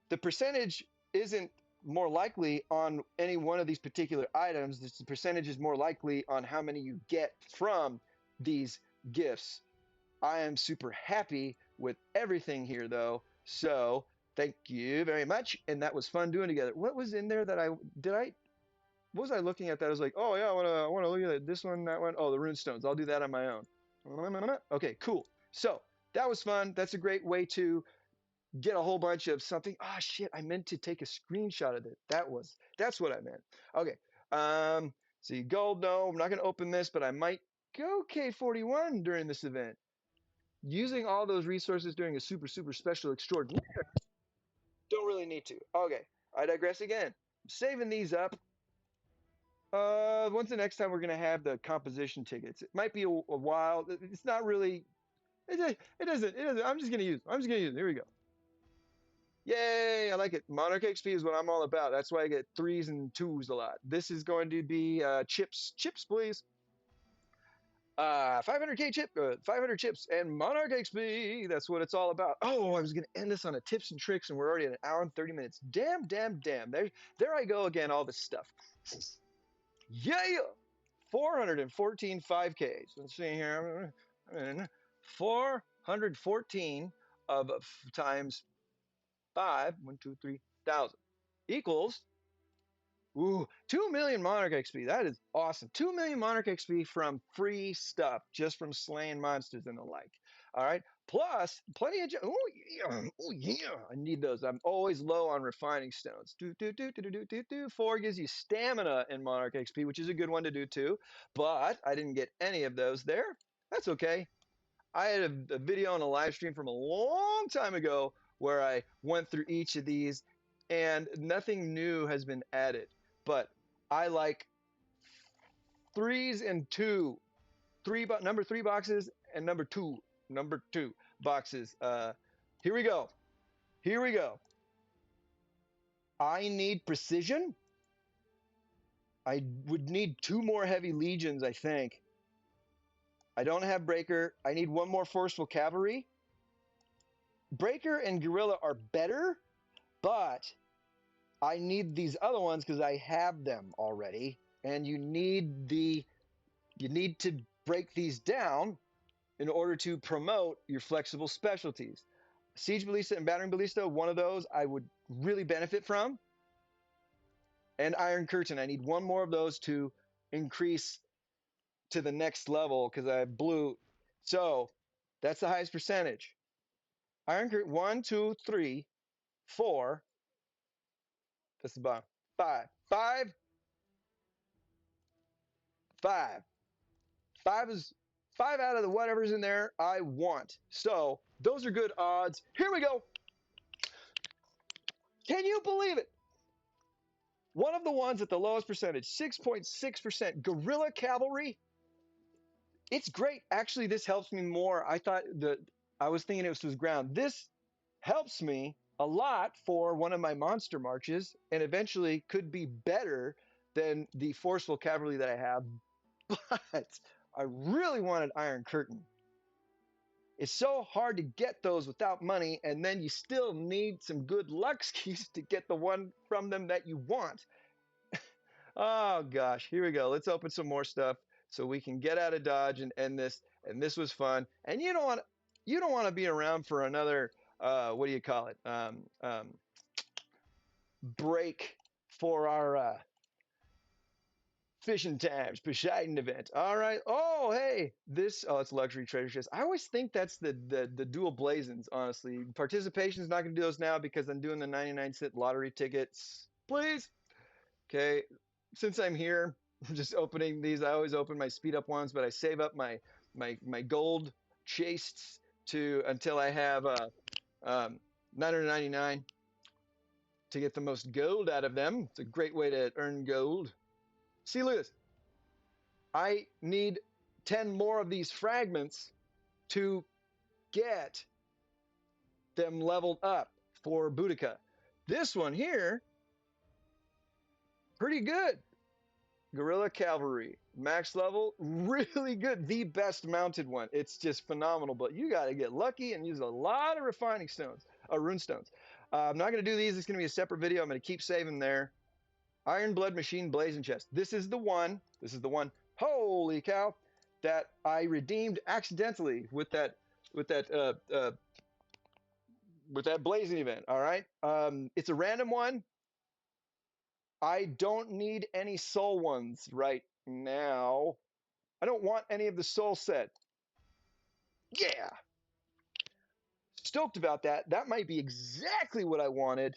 The percentage isn't more likely on any one of these particular items. The percentage is more likely on how many you get from these gifts. I am super happy with everything here, though. So thank you very much, and that was fun doing together. What was in there that I did? What was I looking at? That I was like, oh yeah, I want to look at this one, that one. Oh, the rune stones. I'll do that on my own. Okay, cool. So that was fun. That's a great way to get a whole bunch of something. Ah, shit, I meant to take a screenshot of it. That's what I meant. Okay. See, gold, no, I'm not gonna open this, but I might go K41 during this event. Using all those resources during a super, super special extraordinary. Don't really need to. Okay, I digress again. I'm saving these up. When's the next time we're gonna have the composition tickets? It might be a while. It's not really. It doesn't. I'm just gonna use. Here we go. Yay! I like it. Monarch XP is what I'm all about. That's why I get 3s and 2s a lot. This is going to be chips. Chips, please. 500k chip, 500 chips, and Monarch XP. That's what it's all about. Oh, I was gonna end this on a tips and tricks, and we're already at an hour and 30 minutes. Damn. There I go again. All this stuff. Yeah, 414 5Ks. Let's see here. 414 of times 5, 1, 2, 3,000 equals 2 million Monarch XP. That is awesome. 2 million Monarch XP from free stuff, just from slaying monsters and the like. All right. Plus, plenty of. Oh yeah. I need those. I'm always low on refining stones. 4 gives you stamina in Monarch XP, which is a good one to do too. But I didn't get any of those there. That's okay. I had a video on a live stream from a long time ago where I went through each of these, and nothing new has been added. But I like 3s and 2, number 3 boxes and number two boxes. Here we go. I need precision. I would need 2 more heavy legions, I think. I don't have breaker. I need 1 more forceful cavalry. Breaker and guerrilla are better, but I need these other ones because I have them already, and you need to break these down in order to promote your flexible specialties. Siege Ballista and Battering Ballista, one of those I would really benefit from. And Iron Curtain, I need 1 more of those to increase to the next level because I have blue. So that's the highest percentage. Iron Curtain, 1, 2, 3, 4. That's the bottom. 5. 5 is 5 out of the whatever's in there I want. So those are good odds. Here we go. Can you believe it? One of the ones at the lowest percentage, 6.6%, guerrilla cavalry. It's great. Actually, this helps me more. I was thinking it was ground. This helps me a lot for one of my monster marches, and eventually could be better than the forceful cavalry that I have. But I really wanted Iron Curtain. It's so hard to get those without money, and then you still need some good luck skis to get the one from them that you want. Oh gosh, here we go. Let's open some more stuff so we can get out of Dodge and end this. And this was fun. And you don't want to be around for another what do you call it? Break for our Fishing Times Poseidon event. All right. Oh, hey, it's luxury treasure chest. I always think that's the dual blazons. Honestly, participation is not going to do those now because I'm doing the 99-cent lottery tickets. Please. Okay. Since I'm here, I'm just opening these. I always open my speed up ones, but I save up my gold chasts until I have 999 to get the most gold out of them. It's a great way to earn gold. See, look at this. I need 10 more of these fragments to get them leveled up for Boudica. This one here, pretty good. Guerrilla Cavalry. max level, really good. The best mounted one. It's just phenomenal, but you got to get lucky and use a lot of refining stones, rune stones. I'm not going to do these. It's going to be a separate video. I'm going to keep saving there. Iron Blood Machine Blazing Chest. This is the one. This is the one. Holy cow! That I redeemed accidentally with that with that blazing event. All right. It's a random one. I don't need any soul ones right now. I don't want any of the soul set. Yeah. Stoked about that. That might be exactly what I wanted.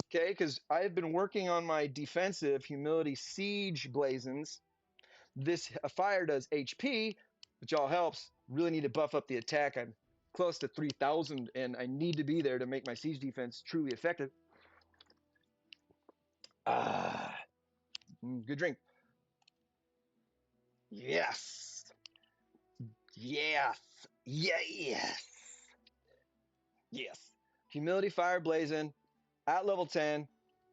Okay, because I've been working on my defensive humility siege blazons. This fire does HP, which all helps. Really need to buff up the attack. I'm close to 3,000, and I need to be there to make my siege defense truly effective. Ah, good drink. Yes. Yes. Yes. Yes. Humility fire blazing at level 10.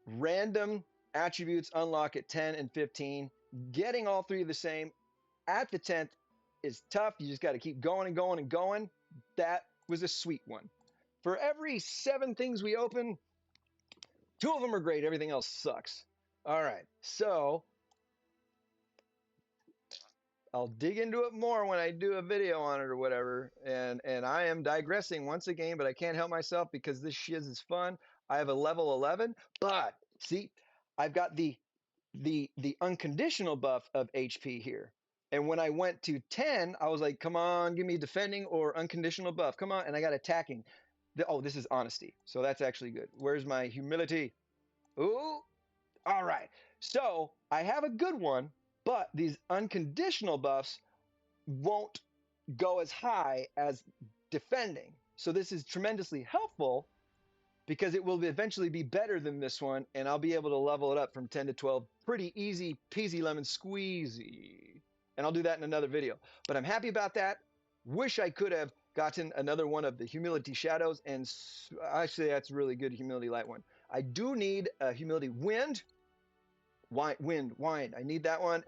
Random attributes unlock at 10 and 15. Getting all three the same at the 10th is tough. You just got to keep going and going and going. That was a sweet one. For every 7 things we open, 2 of them are great. Everything else sucks. All right. So I'll dig into it more when I do a video on it or whatever. And I am digressing once again, but I can't help myself because this shiz is fun. I have a level 11, but see, I've got the unconditional buff of HP here. And when I went to 10, I was like, come on, give me defending or unconditional buff. Come on. And I got attacking. Oh, this is honesty. So that's actually good. Where's my humility? Ooh. All right. So I have a good one, but these unconditional buffs won't go as high as defending. So this is tremendously helpful because it will eventually be better than this one, and I'll be able to level it up from 10 to 12 pretty easy peasy lemon squeezy. And I'll do that in another video. But I'm happy about that. Wish I could have gotten another one of the humility shadows, and actually that's a really good humility light one. I do need a humility wind. Wine. I need that one.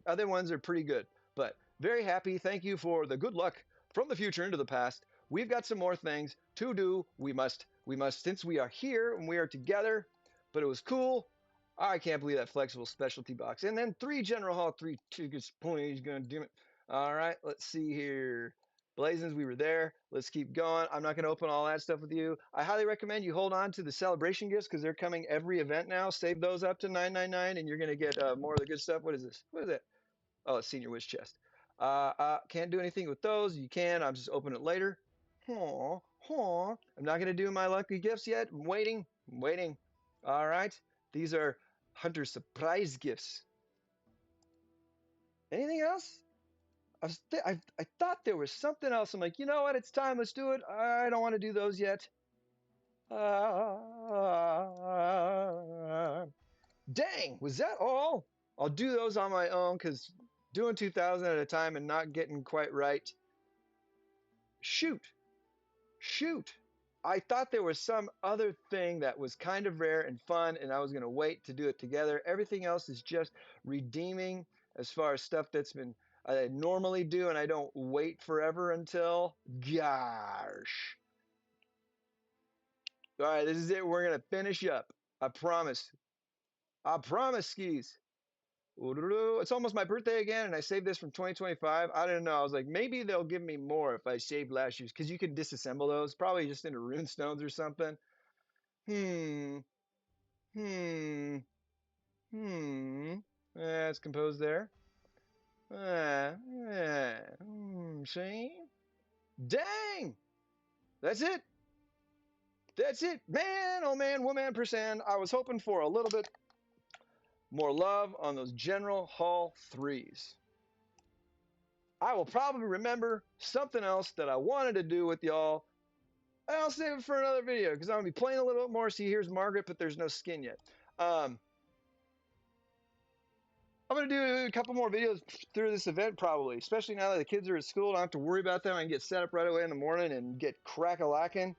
Other ones are pretty good, but very happy. Thank you for the good luck from the future into the past. We've got some more things to do. We must, since we are here and we are together, but it was cool. I can't believe that flexible specialty box. And then 3 General Hall, 3 tickets, ponies, gonna do it. All right, let's see here. Blazins, we were there. Let's keep going. I'm not going to open all that stuff with you. I highly recommend you hold on to the celebration gifts because they're coming every event now. Save those up to $9.99 and you're going to get more of the good stuff. What is this? What is it? Oh, it's Senior Wish Chest. Can't do anything with those. You can. I'll just open it later. I'm not going to do my lucky gifts yet. I'm waiting. All right. These are Hunter surprise gifts. Anything else? I thought there was something else. I'm like, you know what? It's time. Let's do it. I don't want to do those yet. Dang, was that all? I'll do those on my own because doing 2,000 at a time and not getting quite right. Shoot. I thought there was some other thing that was kind of rare and fun, and I was going to wait to do it together. Everything else is just redeeming as far as stuff that's been I normally do, and I don't wait forever until. Gosh. All right, this is it. We're going to finish up. I promise. Skis. It's almost my birthday again, and I saved this from 2025. I don't know. I was like, maybe they'll give me more if I saved last year's, because you can disassemble those, probably just into rune stones or something. It's composed there. See? Dang! That's it. Man, oh man, woman, percent. I was hoping for a little bit more love on those General Hall 3s. I will probably remember something else that I wanted to do with y'all. And I'll save it for another video because I'm going to be playing a little bit more. See, here's Margaret, but there's no skin yet. I'm going to do a couple more videos through this event probably, especially now that the kids are at school. I don't have to worry about them. I can get set up right away in the morning and get crack-a-lacking.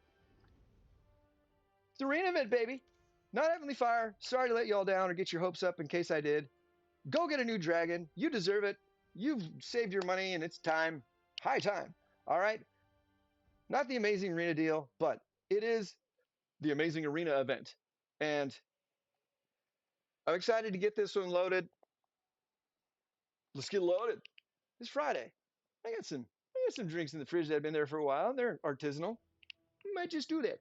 It's the arena event, baby. Not Heavenly Fire. Sorry to let y'all down or get your hopes up in case I did. Go get a new dragon. You deserve it. You've saved your money and it's time. High time. All right. Not the Amazing Arena deal, but it is the Amazing Arena event. And I'm excited to get this one loaded. Let's get loaded. It's Friday. I got some drinks in the fridge that have been there for a while. They're artisanal. We might just do that.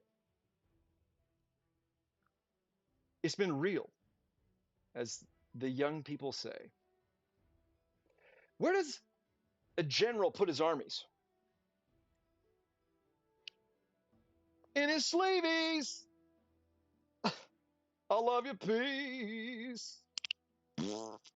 It's been real, as the young people say. Where does a general put his armies? In his sleeveys. I love your peace.